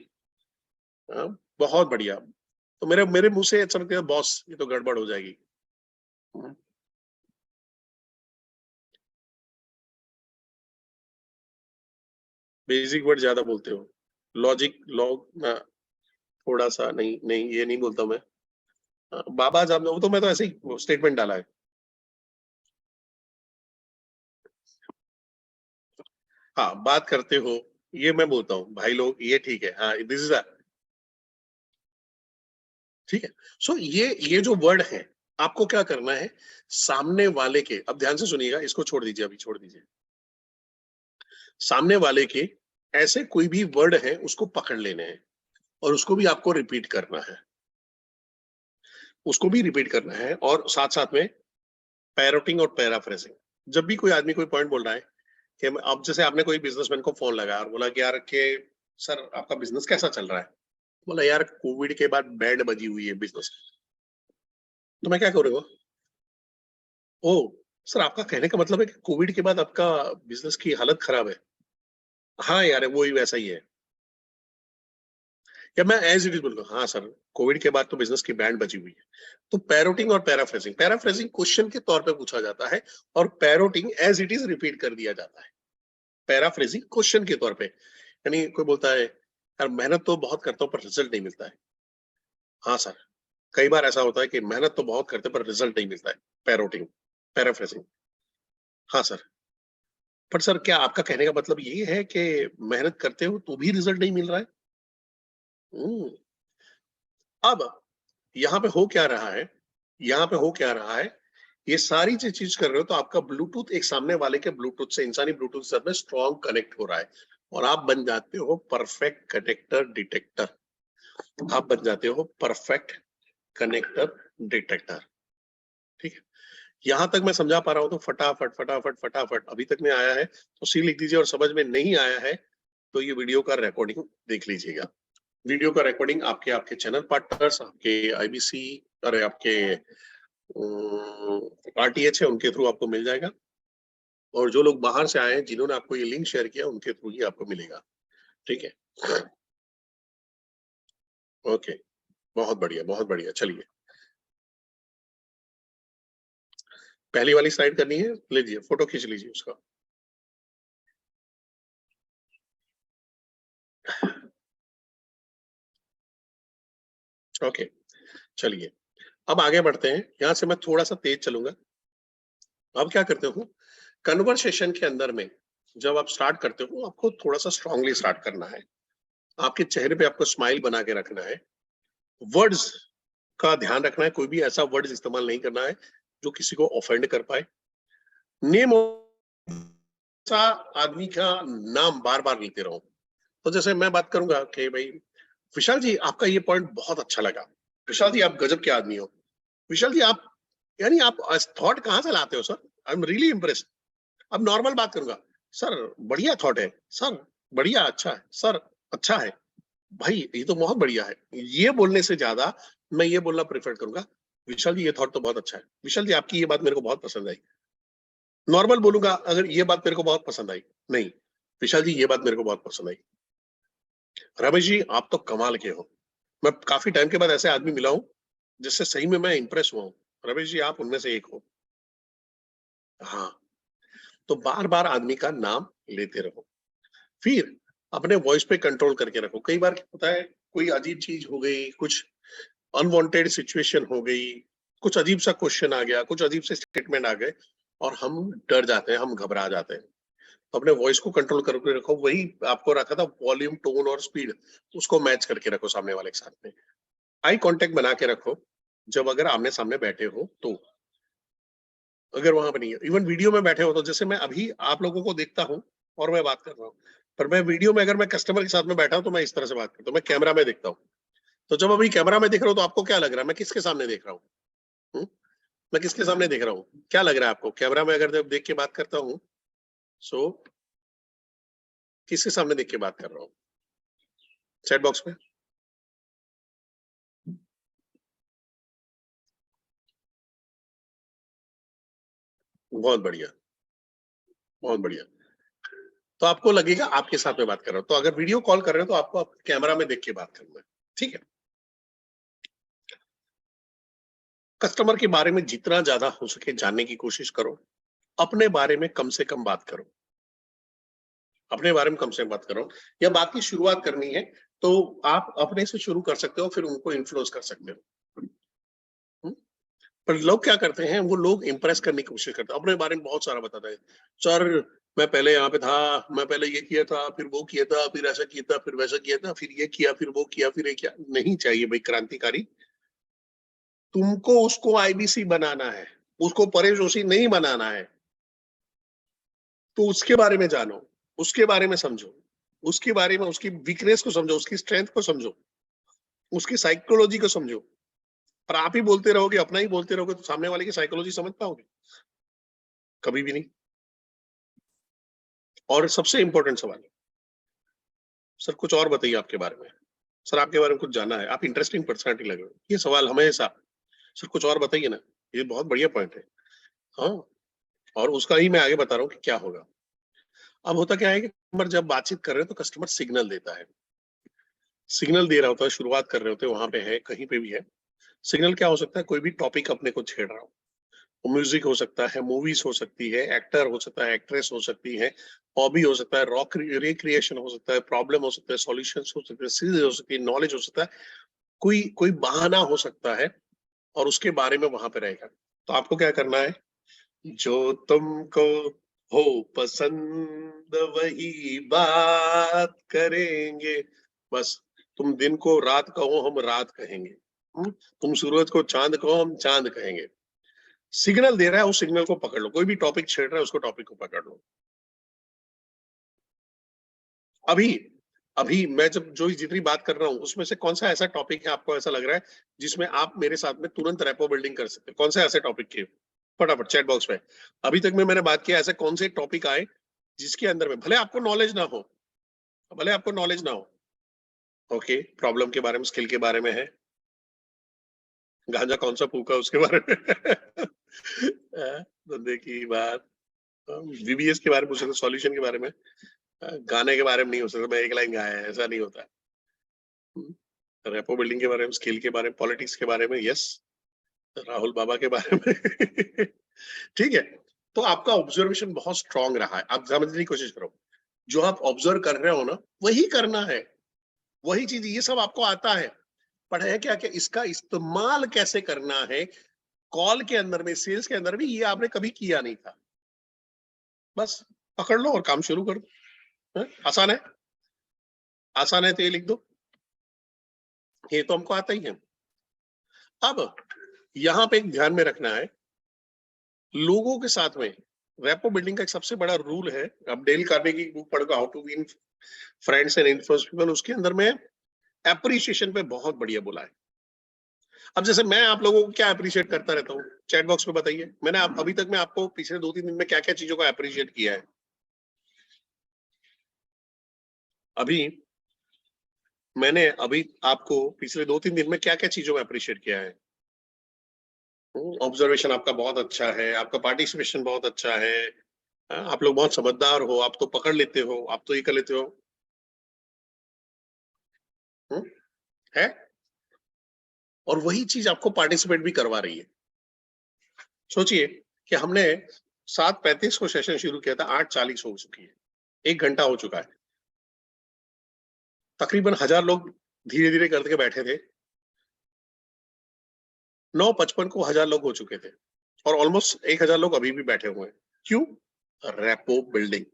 हाँ, बहुत बढ़िया। तो मेरे मेरे मुंह से अच्छा लगता है बॉस, ये तो गड़बड़ हो जाएगी। बेसिक वर्ड ज्यादा बोलते हो, लॉजिक लॉग, थोड़ा सा नहीं नहीं, ये नहीं बोलता मैं। बाबा जान, वो तो मैं तो ऐसे ही स्टेटमेंट डाला है। हाँ, बात करते हो, ये मैं बोलता हूँ भाई लोग, ये ठीक है, हाँ दिस इज, ठीक है। सो ये जो वर्ड है, आपको क्या करना है, सामने वाले के, अब ध्यान से सुनिएगा, इसको छोड़ दीजिए, अभी छोड़ दीजिए। सामने वाले के ऐसे कोई भी वर्ड है उसको पकड़ लेने हैं, और उसको भी आपको रिपीट करना है, उसको भी रिपीट करना है, और साथ साथ में पैरोटिंग और पैराफ्रेजिंग। जब भी कोई आदमी कोई पॉइंट बोल रहा है, कि अब जैसे आपने कोई बिजनेसमैन को फोन लगाया और बोला कि यार के सर आपका बिजनेस कैसा चल रहा है, बोला यार कोविड के बाद बैंड बजी हुई है बिजनेस, तो मैं क्या करूँगा? ओ सर, आपका कहने का मतलब है कि कोविड के बाद आपका बिजनेस की हालत खराब है? हाँ यार, वो ही वैसा ही है। या मैं एज इट इज बोलूंगा, हाँ सर, कोविड के बाद तो बिजनेस की बैंड बजी हुई है। तो पैरोटिंग और पैराफ्रेजिंग, पैराफ्रेजिंग क्वेश्चन के तौर पे पूछा जाता है, और पैरोटिंग एज इट इज रिपीट कर दिया जाता है। पैराफ्रेजिंग क्वेश्चन के तौर पे, यानी कोई बोलता है यार मेहनत तो बहुत करता हूँ पर रिजल्ट नहीं मिलता है। हाँ सर, कई बार ऐसा होता है कि मेहनत तो बहुत करते पर रिजल्ट नहीं मिलता है। पैरोटिंग, पैराफ्रेजिंग, हाँ सर, पर सर क्या आपका कहने का मतलब ये है कि मेहनत करते हो तो भी रिजल्ट नहीं मिल रहा है? हम्म, अब यहाँ पे हो क्या रहा है, यहाँ पे हो क्या रहा है, ये सारी चीज कर रहे हो तो आपका ब्लूटूथ एक सामने वाले के ब्लूटूथ से, इंसानी ब्लूटूथ से में स्ट्रॉन्ग कनेक्ट हो रहा है, और आप बन जाते हो परफेक्ट कनेक्टर डिटेक्टर। आप बन जाते हो परफेक्ट कनेक्टर डिटेक्टर, ठीक है। यहां तक मैं समझा पा रहा हूं तो फटाफट फटाफट फटाफट अभी तक में आया है तो सी लिख दीजिए, और समझ में नहीं आया है तो ये वीडियो का रिकॉर्डिंग देख लीजिएगा। वीडियो का रिकॉर्डिंग आपके आपके चैनल पार्टनर्स, आपके आईबीसी, अरे आपके आरटीएच है, उनके थ्रू आपको मिल जाएगा, और जो लोग बाहर से आए हैं जिन्होंने आपको ये लिंक शेयर किया उनके थ्रू ही आपको मिलेगा, ठीक है। ओके। बहुत बढ़िया, बहुत बढ़िया। चलिए, पहली वाली स्लाइड करनी है, लीजिए फोटो खींच लीजिए उसका। ओके, चलिए अब आगे बढ़ते हैं। यहां से मैं थोड़ा सा तेज चलूंगा। अब क्या करते हो, कन्वर्सेशन के अंदर में जब आप स्टार्ट करते हो, आपको थोड़ा सा स्ट्रांगली स्टार्ट करना है। आपके चेहरे पे आपको स्माइल बना के रखना है। वर्ड्स का ध्यान रखना है, कोई भी ऐसा वर्ड्स इस्तेमाल नहीं करना है जो किसी को ऑफेंड कर पाए। नेम सा आदमी का नाम बार बार लेते रहो। तो जैसे मैं बात करूंगा कि भाई विशाल जी, आपका ये पॉइंट बहुत अच्छा लगा। विशाल जी, आप गजब के आदमी हो। विशाल जी, आप यानी आप थॉट कहाँ से लाते हो sir? I am really impressed. अब नॉर्मल बात करूंगा, सर बढ़िया थॉट है, सर बढ़िया, अच्छा है सर, अच्छा है भाई, ये तो बहुत बढ़िया है। ये बोलने से ज्यादा मैं ये बोलना प्रेफर करूंगा, विशाल जी ये थॉट तो बहुत अच्छा है, विशाल जी आपकी ये बात मेरे को बहुत पसंद आई। नॉर्मल बोलूंगा अगर ये बात मेरे को बहुत पसंद आई, नहीं विशाल जी ये बात मेरे को बहुत पसंद आई। रमेश जी आप तो कमाल के हो। मैं काफी टाइम के बाद ऐसे आदमी मिला हूं जिससे सही में मैं इंप्रेस हुआ हूँ। रमेश जी आप उनमें से एक हो। हाँ, तो बार बार आदमी का नाम लेते रहो। फिर अपने वॉइस पे कंट्रोल करके रखो। कई बार क्या होता है, कोई अजीब चीज हो गई, कुछ अनवांटेड सिचुएशन हो गई, कुछ अजीब सा क्वेश्चन आ गया, कुछ अजीब से स्टेटमेंट आ गए और हम डर जाते हैं, हम घबरा जाते हैं। तो अपने वॉइस को कंट्रोल करके रखो। वही आपको रखा था वॉल्यूम, टोन और स्पीड, उसको मैच करके रखो सामने वाले के साथ में। आई कांटेक्ट बना के रखो जब अगर आमने सामने बैठे हो तो। अगर वहां पर नहीं है, इवन वीडियो में बैठे हो तो, जैसे मैं अभी आप लोगों को देखता हूँ और मैं बात कर रहा हूँ, पर मैं वीडियो में अगर मैं कस्टमर के साथ में बैठा हूँ तो मैं इस तरह से बात करता हूँ, मैं कैमरा में देखता हूँ। तो जब अभी कैमरा में देख रहा हूँ तो आपको क्या लग रहा है, मैं किसके सामने देख रहा हूँ? मैं किसके सामने देख रहा हूँ, क्या लग रहा है आपको? कैमरा में अगर जब देख के बात करता हूँ, सो किसके सामने देख के बात कर रहा हूँ? चैट बॉक्स में। बहुत बढ़िया, बहुत बढ़िया। तो आपको लगेगा आपके साथ में बात कर रहा हूँ। तो अगर वीडियो कॉल कर रहे हो तो आपको कैमरा में देख के बात करना है, ठीक है? कस्टमर के बारे में जितना ज्यादा हो सके जानने की कोशिश करो। अपने बारे में कम से कम बात करो। अपने बारे में कम से कम बात करो। या बात की शुरुआत करनी है तो आप अपने से शुरू कर सकते हो, फिर उनको इन्फ्लुएंस कर सकते हो। हम्म? पर लोग क्या करते हैं, वो लोग इंप्रेस करने की कोशिश करते हैं, अपने बारे में बहुत सारा बताते हैं। सर मैं पहले यहाँ पे था, मैं पहले ये किया था, फिर वो किया था, फिर ऐसा किया था, फिर वैसा किया था, फिर ये किया, फिर वो किया, फिर ये किया। नहीं चाहिए भाई क्रांतिकारी। तुमको उसको आईबीसी बनाना है, उसको परेश जोशी नहीं बनाना है। तो उसके बारे में जानो, उसके बारे में समझो, उसके बारे में, उसकी वीकनेस को समझो, उसकी स्ट्रेंथ को समझो, उसकी साइकोलॉजी को समझो। पर आप ही बोलते रहोगे, अपना ही बोलते रहोगे तो सामने वाले की साइकोलॉजी समझ पाओगे? कभी भी नहीं। और सबसे इंपॉर्टेंट सवाल, सर कुछ और बताइए आपके बारे में, सर आपके बारे में कुछ जानना है, आप इंटरेस्टिंग पर्सनालिटी लग रहे हो। ये सवाल हमेशा, सर कुछ और बताइए ना। ये बहुत बढ़िया पॉइंट है। हाँ, और उसका ही मैं आगे बता रहा हूँ कि क्या होगा। अब होता क्या है कि कस्टमर जब बातचीत कर रहे हैं तो कस्टमर सिग्नल देता है। सिग्नल दे रहा होता है, शुरुआत कर रहे होते हैं, वहां पे है, कहीं पे भी है। सिग्नल क्या हो सकता है, कोई भी टॉपिक अपने को छेड़ रहा हो। म्यूजिक हो सकता है, मूवीज हो सकती है, एक्टर हो सकता है, एक्ट्रेस हो सकती है, हॉबी हो सकता है, रॉक रिक्रिएशन हो सकता है, प्रॉब्लम हो सकता है, सॉल्यूशंस हो सकते हैं, सीरीज हो सकती है, नॉलेज हो सकता है, कोई कोई बहाना हो सकता है, और उसके बारे में वहां पे रहेगा। तो आपको क्या करना है, जो तुमको हो पसंद वही बात करेंगे। बस, तुम दिन को रात कहो हम रात कहेंगे। तुम सूरज को चांद कहो हम चांद कहेंगे। सिग्नल दे रहा है, उस सिग्नल को पकड़ लो। कोई भी टॉपिक छेड़ रहा है, उसको टॉपिक को पकड़ लो। अभी अभी मैं जब जो जितनी बात कर रहा हूँ उसमें से कौन सा ऐसा टॉपिक है आपको ऐसा लग रहा है जिसमें आप मेरे साथ में तुरंत रैपो बिल्डिंग कर सकते हैं? कौन सा ऐसे टॉपिक के, फटाफट चैट बॉक्स में। अभी तक में मैंने बात किया, ऐसे कौन से टॉपिक आए जिसके अंदर में भले आपको नॉलेज ना हो, भले आपको नॉलेज ना हो, ओके, प्रॉब्लम के बारे में, स्किल के बारे में है, गांजा कौन सा फूका उसके बारे में धंधे की बात, वीबीएस के बारे में पूछ सकते, सॉल्यूशन के बारे में, गाने के बारे में नहीं हो सकता, मैं एक लाइन गाया है, ऐसा नहीं होता। रेपो बिल्डिंग के बारे में, स्किल के बारे में, पॉलिटिक्स के बारे में, यस, राहुल बाबा के बारे में। ठीक है, तो आपका ऑब्जर्वेशन बहुत स्ट्रांग रहा है, आप समझने की कोशिश करो, जो आप ऑब्जर्व कर रहे हो ना वही करना है, वही चीज, ये सब आपको आता है, पर है क्या कि इसका इस्तेमाल कैसे करना है, कॉल के अंदर में, सेल्स के अंदर में, ये आपने कभी किया नहीं था। बस पकड़ लो और काम शुरू कर दो। आसान है, आसान है तो ये लिख दो, ये तो हमको आता ही है। अब यहां पे एक ध्यान में रखना है, लोगों के साथ में रैपो बिल्डिंग का एक सबसे बड़ा रूल है, अब डेल कार्नेगी की बुक पढ़ो, how to win friends and influence people, उसके अंदर में एप्रिसिएशन पे बहुत बढ़िया बोला है। अब जैसे मैं आप लोगों को क्या अप्रिशिएट करता रहता हूँ, चैट बॉक्स में बताइए, मैंने अभी तक मैं आपको पिछले 2-3 दिन में क्या क्या चीजों को अप्रिशिएट किया है। मैंने अभी आपको पिछले 2-3 दिन में क्या क्या चीजों में अप्रिशिएट किया है। ऑब्जर्वेशन आपका बहुत अच्छा है, आपका पार्टिसिपेशन बहुत अच्छा है, आप लोग बहुत समझदार हो, आप तो पकड़ लेते हो, आप तो ये कर लेते हो, है, और वही चीज आपको पार्टिसिपेट भी करवा रही है। सोचिए कि हमने 7:35 को सेशन शुरू किया था, 8:40 हो चुकी है, 1 घंटा हो चुका है, तकरीबन 1000 लोग धीरे धीरे करके बैठे थे, 9:55 को 1000 लोग हो चुके थे, और ऑलमोस्ट 1000 लोग अभी भी बैठे हुए हैं। क्यों? Rapport building.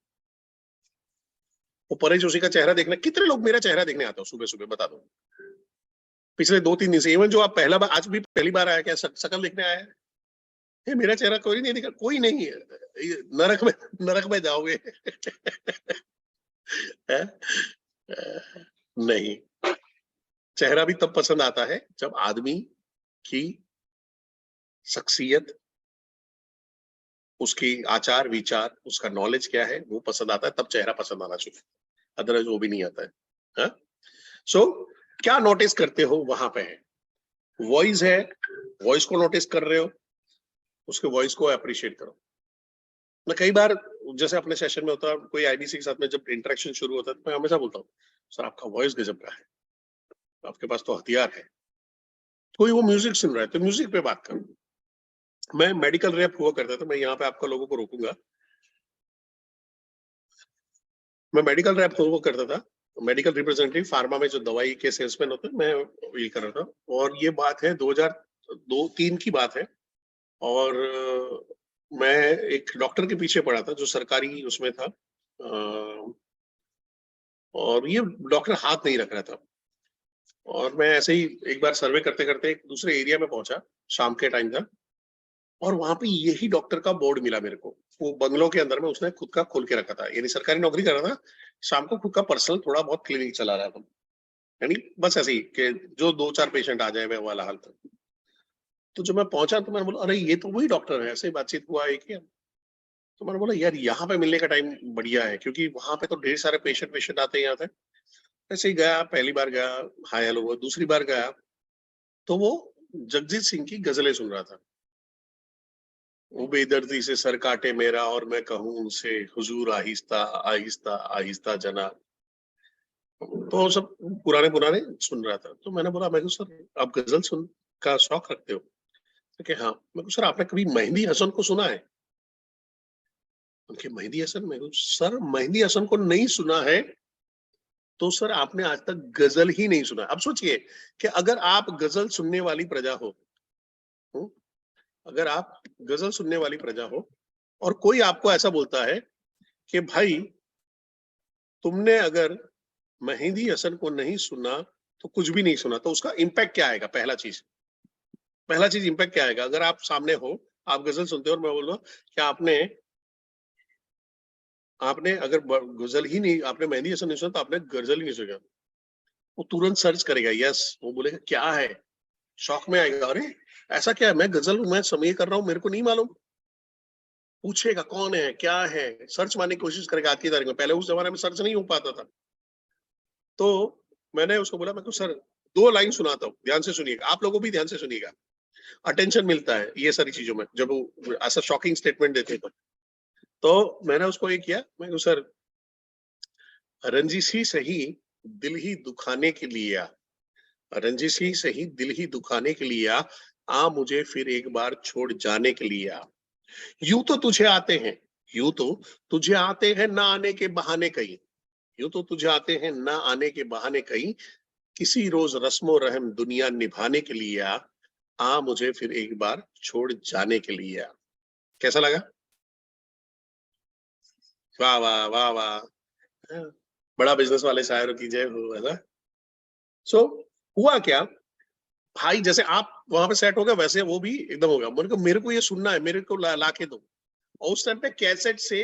वो परेश जोशी का चेहरा देखना, कितने लोग मेरा चेहरा देखने आते हो सुबह सुबह, बता दो, पिछले 2-3 दिन से, इवन जो आप पहला बार, आज भी पहली बार आया क्या, शकल देखने आया है? ये मेरा चेहरा कोई नहीं दिखा, कोई नहीं है, नरक में जाओगे। नहीं, चेहरा भी तब पसंद आता है जब आदमी की शख्सियत, उसकी आचार विचार, उसका नॉलेज क्या है वो पसंद आता है, तब चेहरा पसंद आना चाहिए, अदरवाइज वो भी नहीं आता है। सो क्या नोटिस करते हो वहां पे है, वॉइस है, वॉइस को नोटिस कर रहे हो, उसके वॉइस को अप्रिशिएट करो। मैं कई बार, जैसे अपने सेशन में होता है, कोई आईबीसी के साथ में जब इंटरेक्शन शुरू होता है, तो मैं हमेशा बोलता हूँ, सर आपका वॉइस गजब का है, आपके पास तो हथियार है। कोई वो म्यूजिक सुन रहा है तो म्यूजिक पे बात करो। मैं मेडिकल रैप हुआ करता था, मैं यहाँ पे आपका लोगों को रोकूंगा, मैं मेडिकल रैप हुआ करता था, मेडिकल रिप्रेजेंटेटिव, फार्मा में जो दवाई के सेल्समैन होते हैं, मैं ये कर रहा था, और ये बात है 2002-3 की बात है, और मैं एक डॉक्टर के पीछे पड़ा था जो सरकारी उसमें था, और ये डॉक्टर हाथ नहीं रख रहा था, और मैं ऐसे ही एक बार सर्वे करते करते एक दूसरे एरिया में पहुंचा, शाम के टाइम था, और वहां पे यही डॉक्टर का बोर्ड मिला मेरे को, वो बंगलों के अंदर में उसने खुद का खोल के रखा था, यानी सरकारी नौकरी कर रहा था, शाम को खुद का पर्सनल थोड़ा बहुत क्लिनिक चला रहा था, यानी बस ऐसे ही कि जो 2-4 पेशेंट आ जाए, मैं वाला हाल था। तो जब मैं पहुंचा तो मैंने बोला, अरे ये तो वही डॉक्टर है, ऐसे ही बातचीत हुआ है क्या? तो मैंने बोला यार यहाँ पे मिलने का टाइम बढ़िया है, क्योंकि वहां पे तो ढेर सारे पेशेंट पेशेंट आते ही आते हैं। ऐसे ही गया, पहली बार गया, हाय हेलो हुआ, दूसरी बार गया तो वो जगजीत सिंह की गजलें सुन रहा था, वो बेदर्दी से सर काटे मेरा और मैं कहूँ उनसे हुजूर आहिस्ता आहिस्ता आहिस्ता जना, तो सब पुराने पुराने सुन रहा था। तो मैंने बोला, मैं सर आप गजल सुन का शौक रखते हो? तो कि हाँ। मैं सर आपने कभी मेहंदी हसन को सुना है? उनके मेहंदी हसन, मैं सर मेहंदी हसन को नहीं सुना है तो सर आपने आज तक गजल ही नहीं सुना। अब सोचिए कि अगर आप गजल सुनने वाली प्रजा हो, हूँ? अगर आप गजल सुनने वाली प्रजा हो और कोई आपको ऐसा बोलता है कि भाई तुमने अगर मेहंदी हसन को नहीं सुना तो कुछ भी नहीं सुना, तो उसका इम्पैक्ट क्या आएगा? पहला चीज इम्पैक्ट क्या आएगा? अगर आप सामने हो, आप गजल सुनते हो और मैं बोल रहा हूँ कि आपने आपने अगर गजल ही नहीं, आपने मेहंदी हसन नहीं सुना तो आपने गजल ही नहीं सुना, वो तुरंत सर्च करेगा, यस, वो बोलेगा क्या है, शौक में आएगा, अरे ऐसा क्या है, मैं गजल मैं समय कर रहा हूँ, मेरे को नहीं मालूम, पूछेगा कौन है क्या है, सर्च मारने की कोशिश करेगा आज की तारीख में, पहले उस जमाने में सर्च नहीं हो पाता था। तो मैंने उसको बोला, मैं तो सर 2 लाइन सुनाता हूँ, ध्यान से सुनिएगा, आप लोगों भी ध्यान से सुनिएगा, अटेंशन मिलता है ये सारी चीजों में जब वो ऐसा शॉकिंग स्टेटमेंट देते हैं। तो मैंने उसको ये किया, मैं तो सर रंजिशी सही दिल ही दुखाने के लिए आ, रंजिशी सही दिल ही दुखाने के लिए आ मुझे फिर एक बार छोड़ जाने के लिए आ। यूं तो तुझे आते हैं, यूं तो तुझे आते हैं ना आने के बहाने कहीं, यूं तो तुझे आते हैं ना आने के बहाने कहीं, किसी रोज रस्मो रहम दुनिया निभाने के लिए आ मुझे फिर एक बार छोड़ जाने के लिए आ। कैसा लगा? वाह वाह वाह वाह। हाँ, बड़ा बिजनेस वाले शायरों की जय हो, है ना? सो हुआ क्या, भाई जैसे आप वहां पे सेट हो गए वैसे वो भी एकदम हो गया। मेरे को ये सुनना है, मेरे को ला के दो। और उस टाइम पे कैसेट से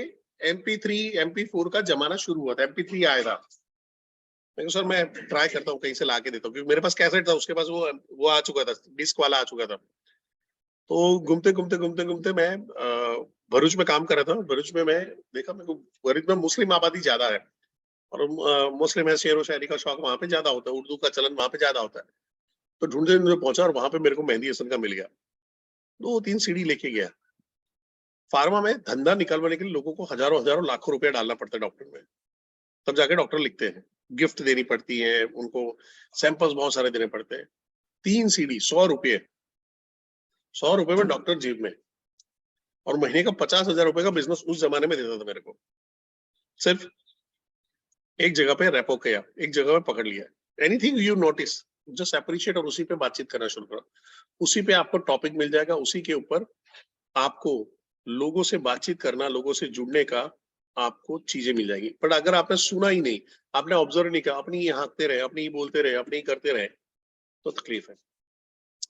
MP3 MP4 का जमाना शुरू हुआ था, MP3 आया था। मैं सर मैं ट्राई करता हूँ कहीं से ला के देता हूँ, क्योंकि मेरे पास कैसेट था, उसके पास वो आ चुका था, डिस्क वाला आ चुका था। तो घूमते घूमते मैं भरूच में काम कर रहा था। भरूच में मैं देखा, मेरे को भरूच में मुस्लिम आबादी ज्यादा है, और मुस्लिम है, शेर व शायरी का शौक वहां पे ज्यादा होता है, उर्दू का चलन वहां पे ज्यादा होता है। तो ढूंढते ढूंढते पहुंचा, और वहां पे मेरे को मेहंदी हसन का मिल गया। 2-3 सीडी लेके गया। फार्मा में धंधा निकालवाने के लिए लोगों को हजारों हजारों लाखों रुपया डालना पड़ता है डॉक्टर में, तब जाके डॉक्टर लिखते हैं। गिफ्ट देनी पड़ती है उनको, सैंपल्स बहुत सारे देने पड़ते हैं। 3 सीडी 100 रुपये, 100 रुपये में डॉक्टर जेब में। और महीने का 50,000 रुपए का बिजनेस उस जमाने में देता था मेरे को। सिर्फ एक जगह पे रेपो किया, एक जगह पे पकड़ लिया। Anything you notice, just appreciate, और उसी पे बातचीत करना शुरू करो। उसी पे आपको टॉपिक मिल जाएगा, उसी के ऊपर आपको लोगों से बातचीत करना, लोगों से जुड़ने का आपको चीजें मिल जाएंगी। पर अगर आपने सुना ही नहीं, आपने ऑब्जर्व नहीं किया, अपनी ही हाँकते रहे, अपनी ही बोलते रहे, अपनी ही करते रहे, तो तकलीफ है।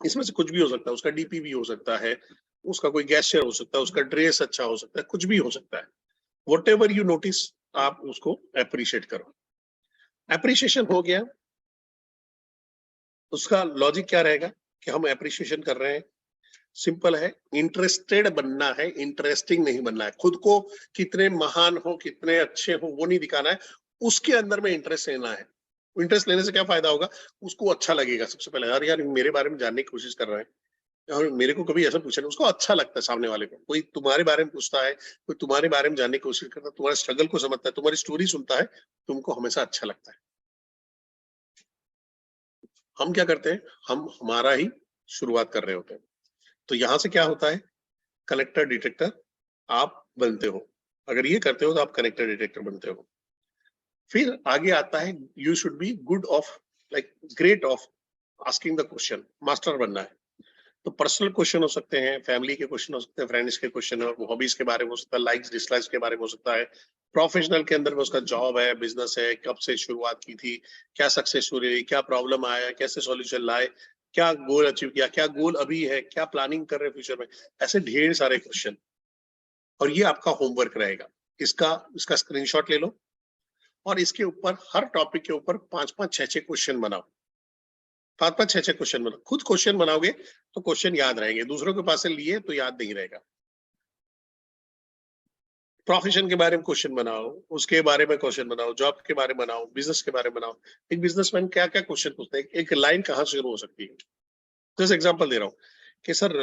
इसमें से कुछ भी हो सकता है, उसका डीपी भी हो सकता है, उसका कोई गेस्चर हो सकता है, उसका ड्रेस अच्छा हो सकता है, कुछ भी हो सकता है। व्हाटएवर यू नोटिस, आप उसको अप्रिशिएट करो। अप्रिशिएशन हो गया, उसका लॉजिक क्या रहेगा कि हम अप्रिशिएशन कर रहे हैं? सिंपल है, इंटरेस्टेड बनना है, इंटरेस्टिंग नहीं बनना है। खुद को कितने महान हो, कितने अच्छे हो, वो नहीं दिखाना है, उसके अंदर में इंटरेस्ट लेना है। इंटरेस्ट लेने से क्या फायदा होगा? उसको अच्छा लगेगा सबसे पहले, यार यार मेरे बारे में जानने की कोशिश कर रहा है, और मेरे को कभी ऐसा पूछा नहीं। उसको अच्छा लगता है सामने वाले को, कोई तुम्हारे बारे में पूछता है, कोई तुम्हारे बारे में जानने की कोशिश करता है, तुम्हारे स्ट्रगल को समझता है, तुम्हारी स्टोरी सुनता है, तुमको हमेशा अच्छा लगता है। हम क्या करते हैं, हम हमारा ही शुरुआत कर रहे होते हैं। तो यहां से क्या होता है, कनेक्टर डिटेक्टर आप बनते हो। अगर ये करते हो तो आप कनेक्टर डिटेक्टर बनते हो। फिर आगे आता है, you should be good of, like great of asking the question. Master बनना है। तो पर्सनल क्वेश्चन हो सकते हैं, फैमिली के क्वेश्चन हो सकते हैं, फ्रेंड्स के क्वेश्चन, हॉबीज के बारे में हो सकता है, लाइक्स डिसलाइक्स के बारे में हो सकता है, प्रोफेशनल के अंदर में उसका जॉब है, बिजनेस है, कब से शुरुआत की थी, क्या सक्सेस रही, क्या प्रॉब्लम आया, कैसे सॉल्यूशन लाए, क्या गोल अचीव किया, क्या गोल अभी है, क्या प्लानिंग कर रहे हैं फ्यूचर में। ऐसे ढेर सारे क्वेश्चन, और ये आपका होमवर्क रहेगा। इसका इसका स्क्रीनशॉट ले लो, और इसके ऊपर हर टॉपिक के ऊपर 5-5 6-6 क्वेश्चन बनाओ। 5-5 6-6 क्वेश्चन बनाओ। खुद क्वेश्चन बनाओगे तो क्वेश्चन याद रहेंगे, दूसरों के पास से लिए तो याद नहीं रहेगा। प्रोफेशन के बारे में क्वेश्चन बनाओ, उसके बारे में क्वेश्चन बनाओ, जॉब के बारे में बनाओ, बिजनेस के बारे में बनाओ। एक बिजनेसमैन क्या क्या क्वेश्चन पूछता है, एक लाइन कहाँ से शुरू हो सकती है। जैसे एग्जांपल दे रहा हूँ कि सर,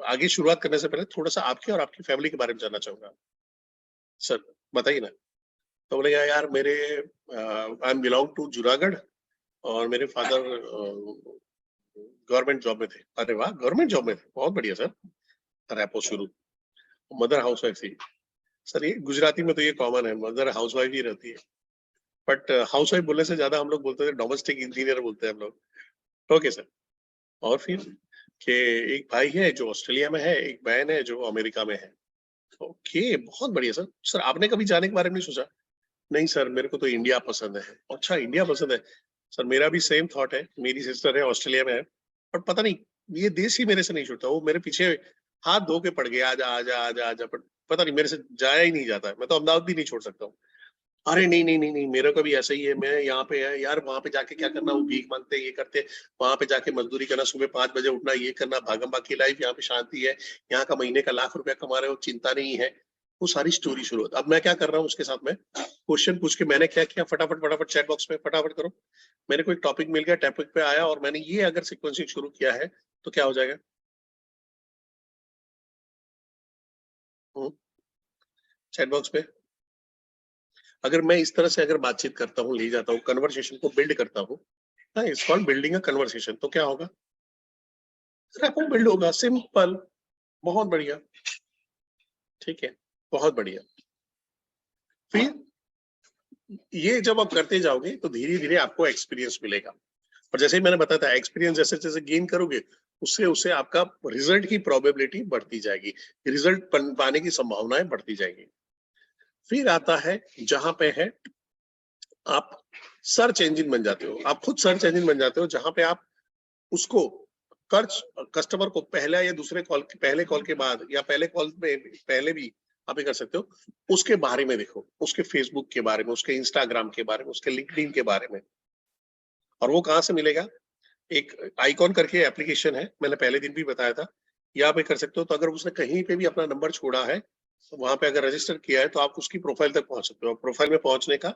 आगे शुरुआत करने से पहले थोड़ा सा आपके और आपकी फैमिली के बारे में जानना चाहूंगा। सर बताइए ना। तो बोलेगा, यार मेरे I am belong to Junagadh, और मेरे फादर गवर्नमेंट जॉब में थे। अरे वाह, गवर्नमेंट जॉब में थे, बहुत बढ़िया सर। रैपो शुरू। मदर हाउस वाइफ थी। सर ये गुजराती में तो ये कॉमन है, मदर हाउस वाइफ ही रहती है, बट हाउस वाइफ बोलने से ज्यादा हम लोग बोलते हैं डोमेस्टिक इंजीनियर बोलते हैं हम लोग। Okay sir. और फिर कि एक भाई है जो ऑस्ट्रेलिया में है, एक बहन है जो अमेरिका में है। ओके, बहुत बढ़िया सर। सर आपने कभी जाने के बारे में नहीं सोचा? नहीं सर, मेरे को तो इंडिया पसंद है। अच्छा, इंडिया पसंद है। सर मेरा भी सेम थॉट है, मेरी सिस्टर है ऑस्ट्रेलिया में है, पर पता नहीं ये देश ही मेरे से नहीं छूटता। वो मेरे पीछे हाथ धो के पड़ गए, आजा आजा आजा आजा, पर पता नहीं मेरे से जाया ही नहीं जाता है। मैं तो अहमदाबाद भी नहीं छोड़ सकता हूँ। अरे नहीं नहीं नहीं नहीं, मेरा का भी ऐसा ही है। मैं यहाँ पे है यार, वहां पे जाके क्या करना, वो भीख मांगते ये करते, वहां पे जाके मजदूरी करना, सुबह 5 बजे उठना, ये करना, भागम भाग की लाइफ। यहाँ पे शांति है, यहाँ का महीने का ₹1,00,000 कमा रहे हो, चिंता नहीं है। वो सारी स्टोरी शुरू होती। अब मैं क्या कर रहा हूँ उसके साथ में, क्वेश्चन पूछ के मैंने क्या किया, फटाफट फटाफट चैट बॉक्स में फटाफट करो। मेरे को एक टॉपिक मिल गया, टॉपिक पे आया, और मैंने ये अगर सीक्वेंसिंग शुरू किया है तो क्या हो जाएगा। चैट बॉक्स पे अगर मैं इस तरह से अगर बातचीत करता हूँ, ले जाता हूँ, कन्वर्सेशन को बिल्ड करता हूँ, it's called building a conversation. तो क्या होगा, रैपो बिल्ड होगा, सिंपल, बहुत बढ़िया, ठीक है, बहुत बढ़िया। फिर ये जब आप करते जाओगे तो धीरे धीरे आपको एक्सपीरियंस मिलेगा, और जैसे ही मैंने बताया था, एक्सपीरियंस जैसे जैसे गेन करोगे, उससे उससे आपका रिजल्ट की प्रोबेबिलिटी बढ़ती जाएगी, रिजल्ट पाने की संभावनाएं बढ़ती जाएगी। फिर आता है जहां पे है आप सर्च इंजन बन जाते हो, आप खुद सर्च इंजन बन जाते हो, जहां पे आप उसको कर्च कस्टमर को पहला या दूसरे कॉल, पहले कॉल के बाद या पहले कॉल में पहले भी आप ये कर सकते हो, उसके बारे में देखो, उसके फेसबुक के बारे में, उसके इंस्टाग्राम के बारे में, उसके लिंक्डइन के बारे में। और वो कहाँ से मिलेगा, एक आइकॉन करके एप्लीकेशन है, मैंने पहले दिन भी बताया था, या आप ये कर सकते हो। तो अगर उसने कहीं पे भी अपना नंबर छोड़ा है, तो वहां पे अगर रजिस्टर किया है, तो आप उसकी प्रोफाइल तक पहुंच सकते हो, प्रोफाइल में पहुंचने का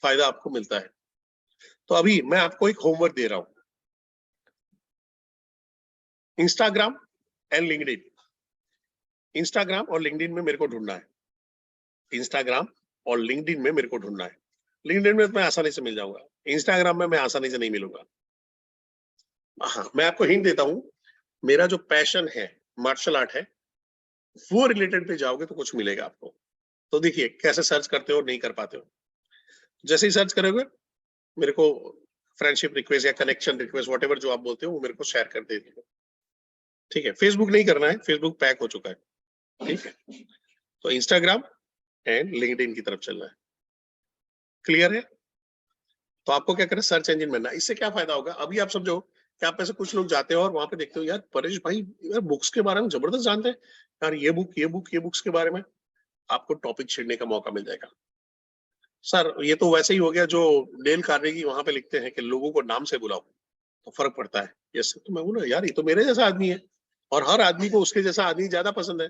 फायदा आपको मिलता है। तो अभी मैं आपको एक होमवर्क दे रहा हूँ, इंस्टाग्राम एंड लिंक्डइन, इंस्टाग्राम और लिंक्डइन में मेरे को ढूंढना है, इंस्टाग्राम और लिंक्डइन में मेरे को ढूंढना है। लिंक्डइन में मैं आसानी से मिल जाऊंगा, इंस्टाग्राम में मैं आसानी से नहीं मिलूंगा। हाँ, मैं आपको हिंट देता हूँ, मेरा जो पैशन है मार्शल आर्ट है, वो रिलेटेड पे जाओगे तो कुछ मिलेगा आपको। तो देखिए कैसे सर्च करते हो और नहीं कर पाते हो। जैसे ही सर्च करोगे, मेरे को फ्रेंडशिप रिक्वेस्ट या कनेक्शन रिक्वेस्ट, व्हाटएवर जो आप बोलते हो, वो मेरे को शेयर कर दे दीजिए, ठीक है। फेसबुक नहीं करना है, फेसबुक पैक हो चुका है, ठीक है। तो इंस्टाग्राम एंड लिंक्डइन की तरफ चलना है, क्लियर है। तो आपको क्या करना है, सर्च इंजन बनना है। इससे क्या फायदा होगा, अभी आप समझो कि आप में से कुछ लोग जाते हो और वहां पे देखते हो, यार परेश भाई यार बुक्स के बारे में जबरदस्त जानते हैं, यार ये बुक ये बुक ये बुक्स के बारे में, आपको टॉपिक छेड़ने का मौका मिल जाएगा। सर ये तो वैसे ही हो गया जो डेल कार्नेगी वहां पे लिखते हैं कि लोगों को नाम से बुलाओ तो फर्क पड़ता है। यस, तो मैं बोला यार ये तो मेरे जैसा आदमी है, और हर आदमी को उसके जैसा आदमी ज्यादा पसंद है।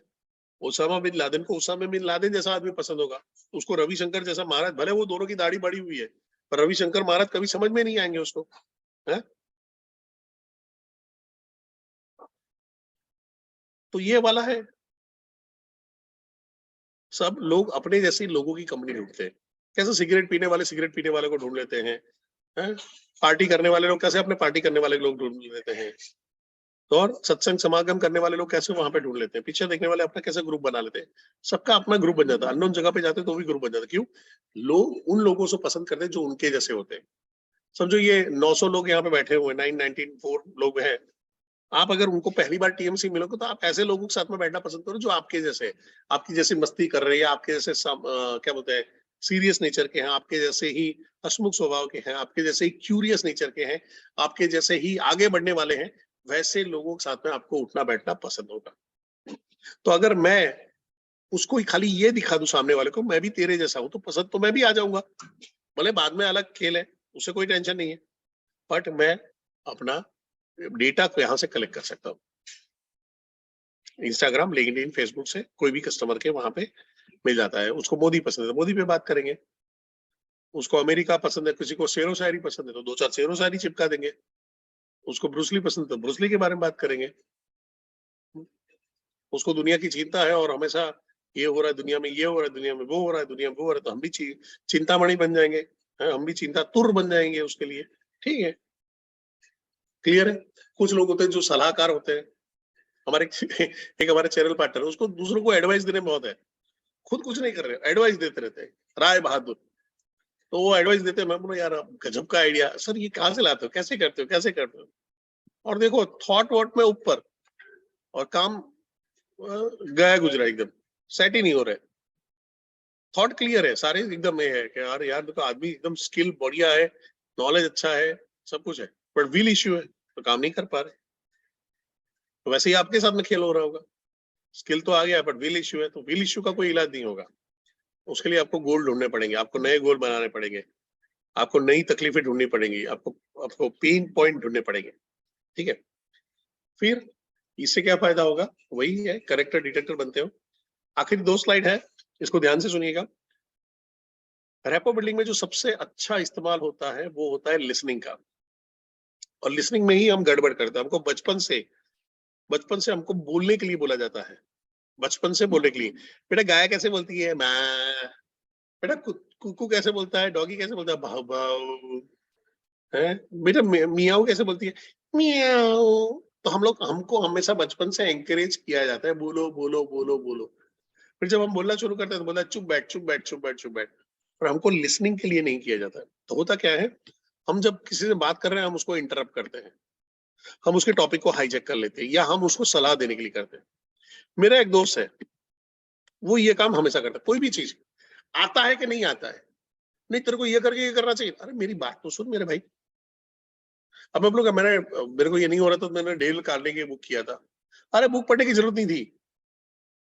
ओसामा बिन लादेन को ओसामा बिन लादेन जैसा आदमी पसंद होगा, उसको रविशंकर जैसा महाराज, भले वो दोनों की दाढ़ी बड़ी हुई है, पर रविशंकर महाराज कभी समझ में नहीं आएंगे उसको, है। तो ये वाला है, सब लोग अपने जैसे लोगों की कंपनी ढूंढते हैं। कैसे सिगरेट पीने वाले सिगरेट पीने वाले को ढूंढ लेते हैं, हैं? पार्टी करने वाले लोग कैसे अपने पार्टी करने वाले लोग ढूंढ लेते हैं, तो और सत्संग समागम करने वाले लोग कैसे वहां पे ढूंढ लेते हैं, पिक्चर देखने वाले अपना कैसे ग्रुप बना लेते हैं। सबका अपना ग्रुप बन जाता है, अननोन जगह पे जाते हैं तो भी ग्रुप बन जाता है। क्यों, लोग उन लोगों से पसंद करते हैं जो उनके जैसे होते हैं। समझो ये 900 लोग यहाँ पे बैठे हुए हैं, 994 लोग हैं, आप अगर उनको पहली बार टीएमसी मिलोगे तो आप ऐसे लोगों के साथ में बैठना पसंद करो जो आपके जैसे, आपकी जैसी मस्ती कर रहे हैं, आपके जैसे क्या बोलते हैं, सीरियस नेचर के हैं, आपके जैसे ही हसमुख स्वभाव के हैं, आपके जैसे ही क्यूरियस नेचर के हैं, आपके जैसे ही आगे बढ़ने वाले हैं, वैसे लोगों के साथ में आपको उठना बैठना पसंद होगा। तो अगर मैं उसको ही खाली ये दिखा दूं सामने वाले को, मैं भी तेरे जैसा हूं, तो पसंद तो मैं भी आ जाऊंगा, भले बाद में अलग खेल है, उससे कोई टेंशन नहीं है, बट मैं अपना डेटा को यहां से कलेक्ट कर सकता हूँ। इंस्टाग्राम, लिंक्डइन, फेसबुक से कोई भी कस्टमर के वहां पे मिल जाता है। उसको मोदी पसंद है तो मोदी पे बात करेंगे, उसको अमेरिका पसंद है, किसी को शेरो शायरी पसंद है तो दो चार शेरो शायरी चिपका देंगे, उसको ब्रूसली पसंद है तो ब्रूसली के बारे में बात करेंगे, उसको दुनिया की चिंता है और हमेशा ये हो रहा है दुनिया में, ये हो रहा है दुनिया में, वो हो रहा है दुनिया में, वो हो रहा है, तो हम भी चिंतामणि बन जाएंगे, हम भी चिंता तुर बन जाएंगे उसके लिए, ठीक है, क्लियर है। कुछ लोग होते हैं जो सलाहकार होते हैं, हमारे एक हमारे चैनल पार्टनर, उसको दूसरों को एडवाइस देने में बहुत है, खुद कुछ नहीं कर रहे, एडवाइस देते रहते हैं, राय बहादुर। तो वो एडवाइस देते हैं, मैं बोला यार गजब का आइडिया सर, ये कहाँ से लाते हो, कैसे करते हो, कैसे करते हो। और देखो थॉट वॉट में ऊपर, और काम गया गुजरा एकदम, सेट ही नहीं हो रहे, थॉट क्लियर है सारे एकदम, ये है कि यार यार देखो आदमी एकदम स्किल बढ़िया है, नॉलेज अच्छा है, सब कुछ है, बट विल इश्यू है, तो काम नहीं कर पा रहे। तो वैसे ही आपके साथ में खेल हो रहा होगा, स्किल तो आ गया बट विल इश्यू है, तो विल इश्यू का कोई इलाज नहीं होगा। उसके लिए आपको गोल ढूंढने पड़ेंगे, आपको नए गोल बनाने पड़ेंगे, आपको नई तकलीफें ढूंढनी पड़ेंगी, आपको आपको पेन पॉइंट ढूंढने पड़ेंगे, ठीक है। फिर इससे क्या फायदा होगा, वही है करेक्टर डिटेक्टर बनते हो। आखिर 2 स्लाइड है, इसको ध्यान से सुनिएगा। रैपो बिल्डिंग में जो सबसे अच्छा इस्तेमाल होता है वो होता है लिसनिंग का, और लिसनिंग में ही हम गड़बड़ करते हैं। हमको बचपन से हमको बोलने के लिए बोला जाता है, बचपन से बोलने के लिए, बेटा गाय कैसे बोलती है, मैं, बेटा कुक्कू कैसे बोलता है, डॉगी कैसे बोलता है, भाव भाव, है बेटा, मियाऊ कैसे बोलती है, मियाऊ। तो हमको हमेशा बचपन से एंकरेज किया जाता है, बोलो बोलो बोलो बोलो। फिर जब हम बोलना शुरू करते हैं तो बोलता है चुप बैठ चुप बैठ चुप बैठ चुप बैठ। और हमको लिसनिंग के लिए नहीं किया जाता है। तो होता क्या है, हम जब किसी से बात कर रहे हैं हम उसको इंटरप्ट करते हैं, हम उसके टॉपिक को हाईजैक कर लेते हैं, या हम उसको सलाह देने के लिए करते हैं। मेरा एक दोस्त है, वो ये काम हमेशा करता है। कोई भी चीज आता है कि नहीं आता है, नहीं तेरे को ये करके ये करना चाहिए, अरे मेरी बात तो सुन मेरे भाई। अब हम लोग मेरे को ये नहीं हो रहा, तो मैंने डेल कार्नेगी बुक किया था। अरे बुक पढ़ने की जरूरत नहीं थी,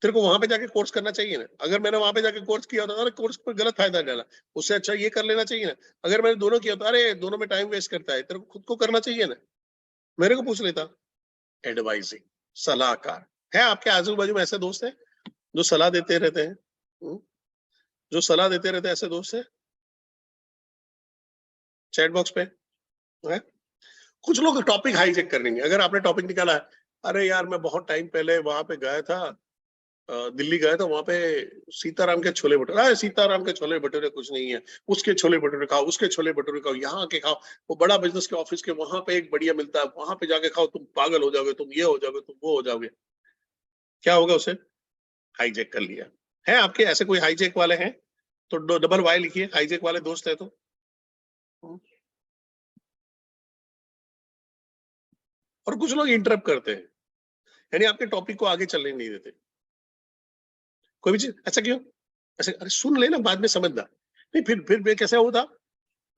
तेरे को वहां पे जाके कोर्स करना चाहिए ना। अगर मैंने वहां पे जाके कोर्स किया होता, अरे कोर्स पर गलत फायदा डाला, उससे अच्छा ये कर लेना चाहिए ना। अगर मैंने दोनों किया तो अरे दोनों में टाइम वेस्ट करता है, तेरे को खुद को करना चाहिए ना। मेरे को पूछ लेता। एडवाइजिंग, सलाहकार है। आपके आजू बाजू में ऐसे दोस्त हैं जो सलाह देते रहते हैं? जो सलाह देते रहते हैं, ऐसे दोस्त है चैट बॉक्स पे है? कुछ लोग टॉपिक हाईजेक कर लेंगे। अगर आपने टॉपिक निकाला है, अरे यार मैं बहुत टाइम पहले वहां पे गया था, दिल्ली गए तो वहां पे सीताराम के छोले भटूरे, अरे सीताराम के छोले भटूरे कुछ नहीं है, उसके छोले भटूरे खाओ, उसके छोले भटूरे खाओ, यहाँ के खाओ, वो बड़ा बिजनेस के ऑफिस के वहां पे एक बढ़िया मिलता है, वहां पे जाके खाओ, तुम पागल हो जाओगे, तुम ये हो जाओगे, तुम वो हो जाओगे। क्या होगा? उसे हाईजेक कर लिया है। आपके ऐसे कोई हाईजेक वाले हैं तो डबल वाई लिखिए, हाईजेक वाले दोस्त है तो। और कुछ लोग इंटरप्ट करते हैं, यानी आपके टॉपिक को आगे चलने नहीं देते। कोई भी चीज, ऐसा क्यों, ऐसे, अरे सुन लेना, बाद में समझना। नहीं फिर कैसे होता,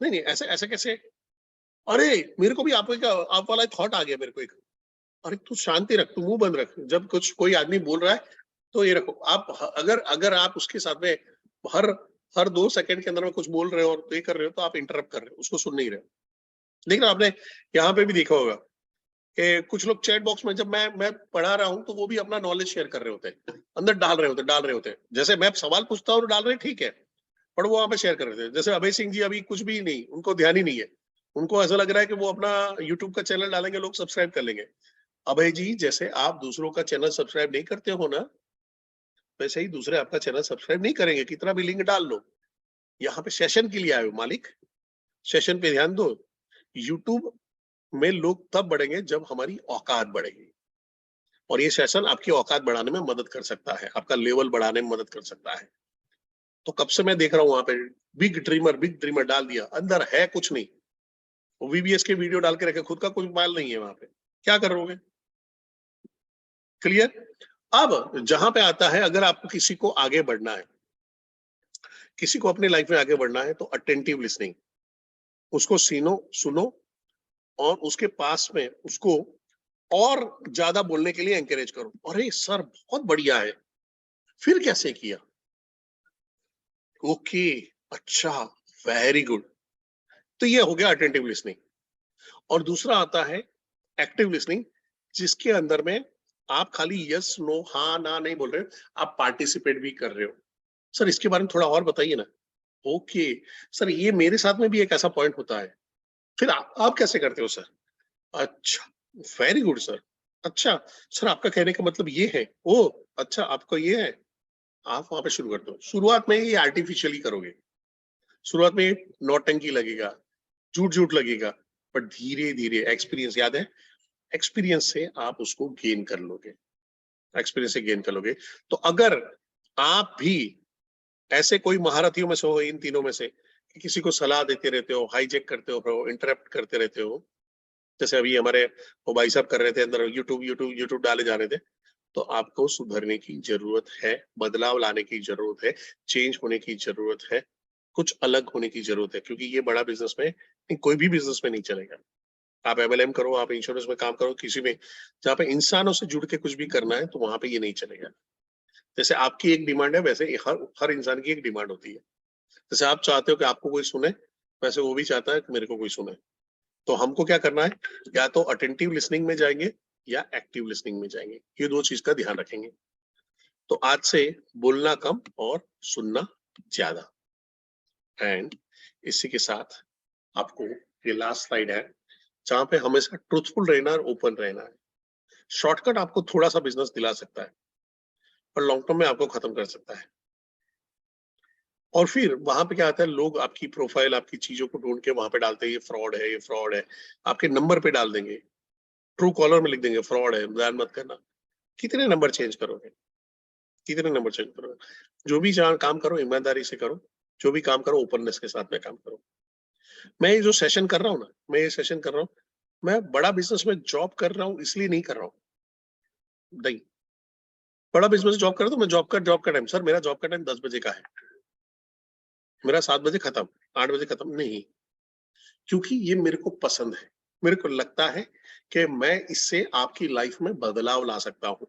नहीं नहीं ऐसे ऐसे कैसे। अरे मेरे को भी आप वाला थॉट आ गया मेरे को एक। अरे तू शांति रख, तू मुंह बंद रख, जब कुछ कोई आदमी बोल रहा है तो ये रखो आप। अगर अगर आप उसके साथ में हर हर 2 सेकंड के अंदर में कुछ बोल रहे हो और ये कर रहे हो, तो आप इंटरप्ट कर रहे हो, उसको सुन नहीं रहे हो। लेकिन आपने यहाँ पे भी देखा होगा कि कुछ लोग चैट बॉक्स में, जब मैं पढ़ा रहा हूँ तो वो भी अपना नॉलेज शेयर कर रहे होते हैं, अंदर डाल रहे होते हैं। जैसे मैं सवाल पूछता हूँ और डाल रहे, ठीक है, पर वो वहां पे शेयर कर रहे थे। जैसे अभय सिंह जी अभी कुछ भी नहीं, उनको ध्यान ही नहीं है। उनको ऐसा लग रहा है कि वो अपना यूट्यूब का चैनल डालेंगे, लोग सब्सक्राइब कर लेंगे। अभय जी, जैसे आप दूसरों का चैनल सब्सक्राइब नहीं करते हो ना, वैसे ही दूसरे आपका चैनल सब्सक्राइब नहीं करेंगे, कितना भी लिंक डाल लो। यहाँ पे सेशन के लिए आए हो मालिक, सेशन पे ध्यान दो। यूट्यूब में लोग तब बढ़ेंगे जब हमारी औकात बढ़ेगी, और ये सेशन आपकी औकात बढ़ाने में मदद कर सकता है, आपका लेवल बढ़ाने में मदद कर सकता है। तो कब से मैं देख रहा हूँ वहां पे बिग ड्रीमर डाल दिया, अंदर है कुछ नहीं, वो वीबीएस के वीडियो डाल के रखे, खुद का कुछ माल नहीं है वहां पे, क्या करोगे? क्लियर? अब जहां पे आता है, अगर आपको किसी को आगे बढ़ना है, किसी को अपनी लाइफ में आगे बढ़ना है, तो अटेंटिव लिसनिंग, उसको सुनो, और उसके पास में उसको और ज्यादा बोलने के लिए एंकरेज करो। अरे सर बहुत बढ़िया है, फिर कैसे किया? ओके, अच्छा, वेरी गुड। तो ये हो गया अटेंटिव लिसनिंग। और दूसरा आता है एक्टिव लिसनिंग, जिसके अंदर में आप खाली यस नो हाँ ना नहीं बोल रहे हो, आप पार्टिसिपेट भी कर रहे हो। सर इसके बारे में थोड़ा और बताइए ना। ओके सर, ये मेरे साथ में भी एक ऐसा पॉइंट होता है, फिर आप कैसे करते हो सर? अच्छा, वेरी गुड सर। अच्छा सर, आपका कहने का मतलब ये है, ओ अच्छा आपको ये है। आप वहां पे शुरू करते हो। शुरुआत में ये आर्टिफिशियली करोगे, शुरुआत में नौटंकी लगेगा, झूठ झूठ लगेगा, पर धीरे धीरे एक्सपीरियंस, याद है, एक्सपीरियंस से आप उसको गेन कर लोगे, एक्सपीरियंस से गेन कर लोगे। तो अगर आप भी ऐसे कोई महारथियों में से हो, इन तीनों में से, कि किसी को सलाह देते रहते हो, हाईजेक करते हो, इंटरप्ट करते रहते हो, जैसे अभी हमारे वो भाई साहब कर रहे थे, अंदर यूट्यूब यूट्यूब यूट्यूब डाले जा रहे थे, तो आपको सुधरने की जरूरत है, बदलाव लाने की जरूरत है, चेंज होने की जरूरत है, कुछ अलग होने की जरूरत है, क्योंकि ये बड़ा बिजनेस में, कोई भी बिजनेस में नहीं चलेगा। आप एमएलएम करो, आप इंश्योरेंस में काम करो, किसी में जहाँ पे इंसानों से जुड़ के कुछ भी करना है, तो वहां पे ये नहीं चलेगा। जैसे आपकी एक डिमांड है, वैसे हर इंसान की एक डिमांड होती है। जैसे आप चाहते हो कि आपको कोई सुने, वैसे वो भी चाहता है कि मेरे को कोई सुने। तो हमको क्या करना है, या तो अटेंटिव लिसनिंग में जाएंगे या एक्टिव लिसनिंग में जाएंगे, ये दो चीज का ध्यान रखेंगे। तो आज से बोलना कम और सुनना ज्यादा। एंड इसी के साथ आपको ये लास्ट स्लाइड है, जहां पे हमेशा ट्रूथफुल रहना और ओपन रहना है। शॉर्टकट आपको थोड़ा सा बिजनेस दिला सकता है, पर लॉन्ग टर्म में आपको खत्म कर सकता है। और फिर वहां पे क्या आता है, लोग आपकी प्रोफाइल, आपकी चीजों को ढूंढ के वहां पे डालते हैं, ये फ्रॉड है, ये फ्रॉड है, आपके नंबर पे डाल देंगे, ट्रू कॉलर में लिख देंगे फ्रॉड है, ध्यान मत करना। कितने नंबर चेंज करोगे, कितने नंबर चेंज करोगे? जो भी काम करो ईमानदारी से करो, जो भी काम करो ओपननेस के साथ में काम करो। मैं ये जो सेशन कर रहा हूँ ना, मैं ये सेशन कर रहा हूँ, मैं बड़ा बिजनेस में जॉब कर रहा हूँ इसलिए नहीं कर रहा हूँ, नहीं। बड़ा बिजनेस जॉब कर रहा हूँ तो मैं जॉब का टाइम, सर मेरा जॉब का टाइम 10 बजे का है, मेरा 7 बजे खत्म, 8 बजे खत्म नहीं, क्योंकि ये मेरे को पसंद है। मेरे को लगता है कि मैं इससे आपकी लाइफ में बदलाव ला सकता हूँ,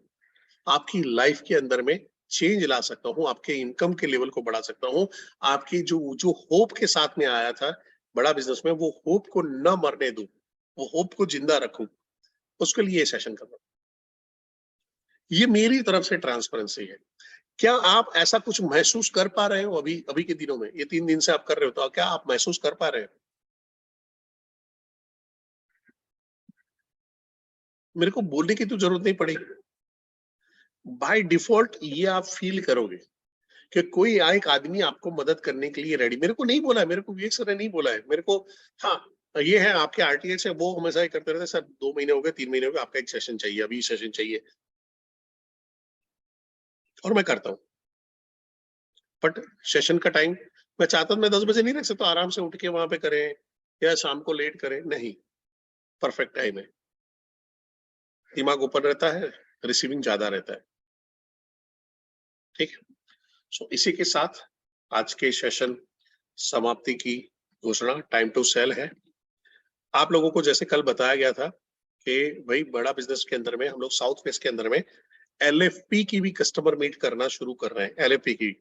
आपकी लाइफ के अंदर में चेंज ला सकता हूँ, आपके इनकम के लेवल को बढ़ा सकता हूँ, आपकी जो जो होप के साथ में आया था बड़ा बिजनेस में, वो होप को न मरने दूं, वो होप को जिंदा रखूं, उसके लिए ये सेशन कर रहा हूं। ये मेरी तरफ से ट्रांसपेरेंसी है। क्या आप ऐसा कुछ महसूस कर पा रहे हो अभी अभी के दिनों में? ये 3 दिन से आप कर रहे हो, तो क्या आप महसूस कर पा रहे हो? मेरे को बोलने की तो जरूरत नहीं पड़ेगी, बाय डिफॉल्ट ये आप फील करोगे कि कोई एक आदमी आपको मदद करने के लिए रेडी। मेरे को नहीं बोला है, मेरे को विवेक सर ने नहीं बोला है मेरे को। हाँ, ये है आपके आरटीएच है, वो हमेशा ही करते रहते हैं, सर 2 महीने हो गए, 3 महीने हो गए, आपका एक सेशन चाहिए, अभी सेशन चाहिए, और मैं करता हूँ। बट सेशन का टाइम मैं चाहता हूँ, मैं 10 बजे नहीं रख सकता, आराम से उठ के वहां पे करें या शाम को लेट करें, नहीं, परफेक्ट टाइम है, दिमाग ओपन रहता है, रिसीविंग ज्यादा रहता है, ठीक है। सो इसी के साथ आज के सेशन समाप्ति की घोषणा, टाइम टू सेल है। आप लोगों को जैसे कल बताया गया था कि भाई बड़ा बिजनेस के अंदर में हम लोग साउथ फेस के अंदर में एलएफपी की भी कस्टमर मीट करना शुरू कर रहे हैं, एलएफपी की,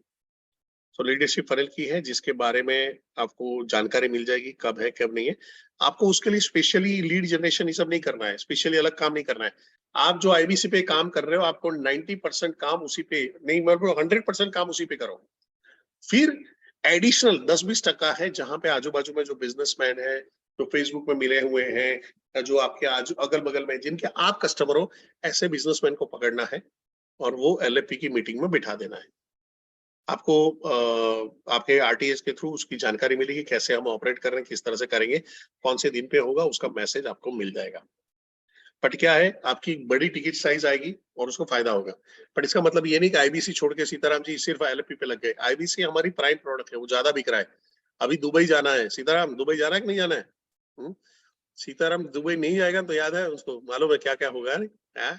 तो लीडरशिप फनल की है, जिसके बारे में आपको जानकारी मिल जाएगी कब है कब नहीं है। आपको उसके लिए स्पेशली लीड जनरेशन ये सब नहीं करना है, स्पेशली अलग काम नहीं करना है। आप जो आईबीसी पे काम कर रहे हो, आपको 90% काम उसी पे नहीं, मतलब 100% काम उसी पे करो। फिर एडिशनल 10-20% है जहां पे आजू बाजू में जो बिजनेसमैन है, जो फेसबुक में मिले हुए हैं, या जो आपके आजू अगल बगल में जिनके आप कस्टमर हो, ऐसे बिजनेसमैन को पकड़ना है और वो एलएफपी की मीटिंग में बिठा देना है। आपको आपके आरटीएस के थ्रू उसकी जानकारी मिलेगी, कैसे हम ऑपरेट कर रहे हैं, किस तरह से करेंगे, कौन से दिन पे होगा, उसका मैसेज आपको मिल जाएगा। बट क्या है, आपकी बड़ी टिकट साइज आएगी और उसको फायदा होगा। बट इसका मतलब ये नहीं कि आईबीसी छोड़ के सीताराम जी सिर्फ एलएफपी पे लग गए। आईबीसी हमारी प्राइम प्रोडक्ट है, वो ज्यादा बिक रहा है। अभी दुबई जाना है, सीताराम दुबई जाना है कि नहीं जाना है? हुँ? सीताराम दुबई नहीं जाएगा तो याद है उसको, मालूम है क्या क्या होगा, नहीं? हाँ?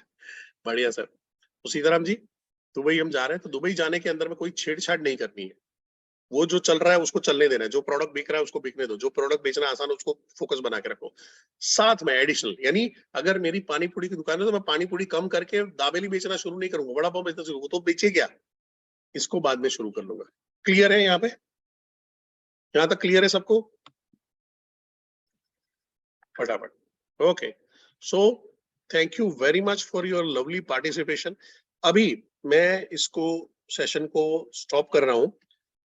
बढ़िया सर। तो सीताराम जी, दुबई हम जा रहे हैं, तो दुबई जाने के अंदर में कोई छेड़छाड़ नहीं करनी है। वो जो चल रहा है उसको चलने देना है, जो प्रोडक्ट बिक रहा है उसको बिकने दो, जो प्रोडक्ट बेचना आसान है उसको फोकस बना के रखो। साथ में एडिशनल, यानी अगर मेरी पानी पूरी की दुकान है तो मैं पानी पूरी कम करके दाबेली बेचना शुरू नहीं करूंगा, वड़ा पाव बेचना शुरू, वो तो बेचे क्या, इसको बाद में शुरू कर लूंगा। क्लियर है यहाँ पे? यहाँ तक क्लियर है सबको? फटाफट। Okay, so thank you very much for your lovely participation. अभी मैं इसको सेशन को स्टॉप कर रहा हूँ।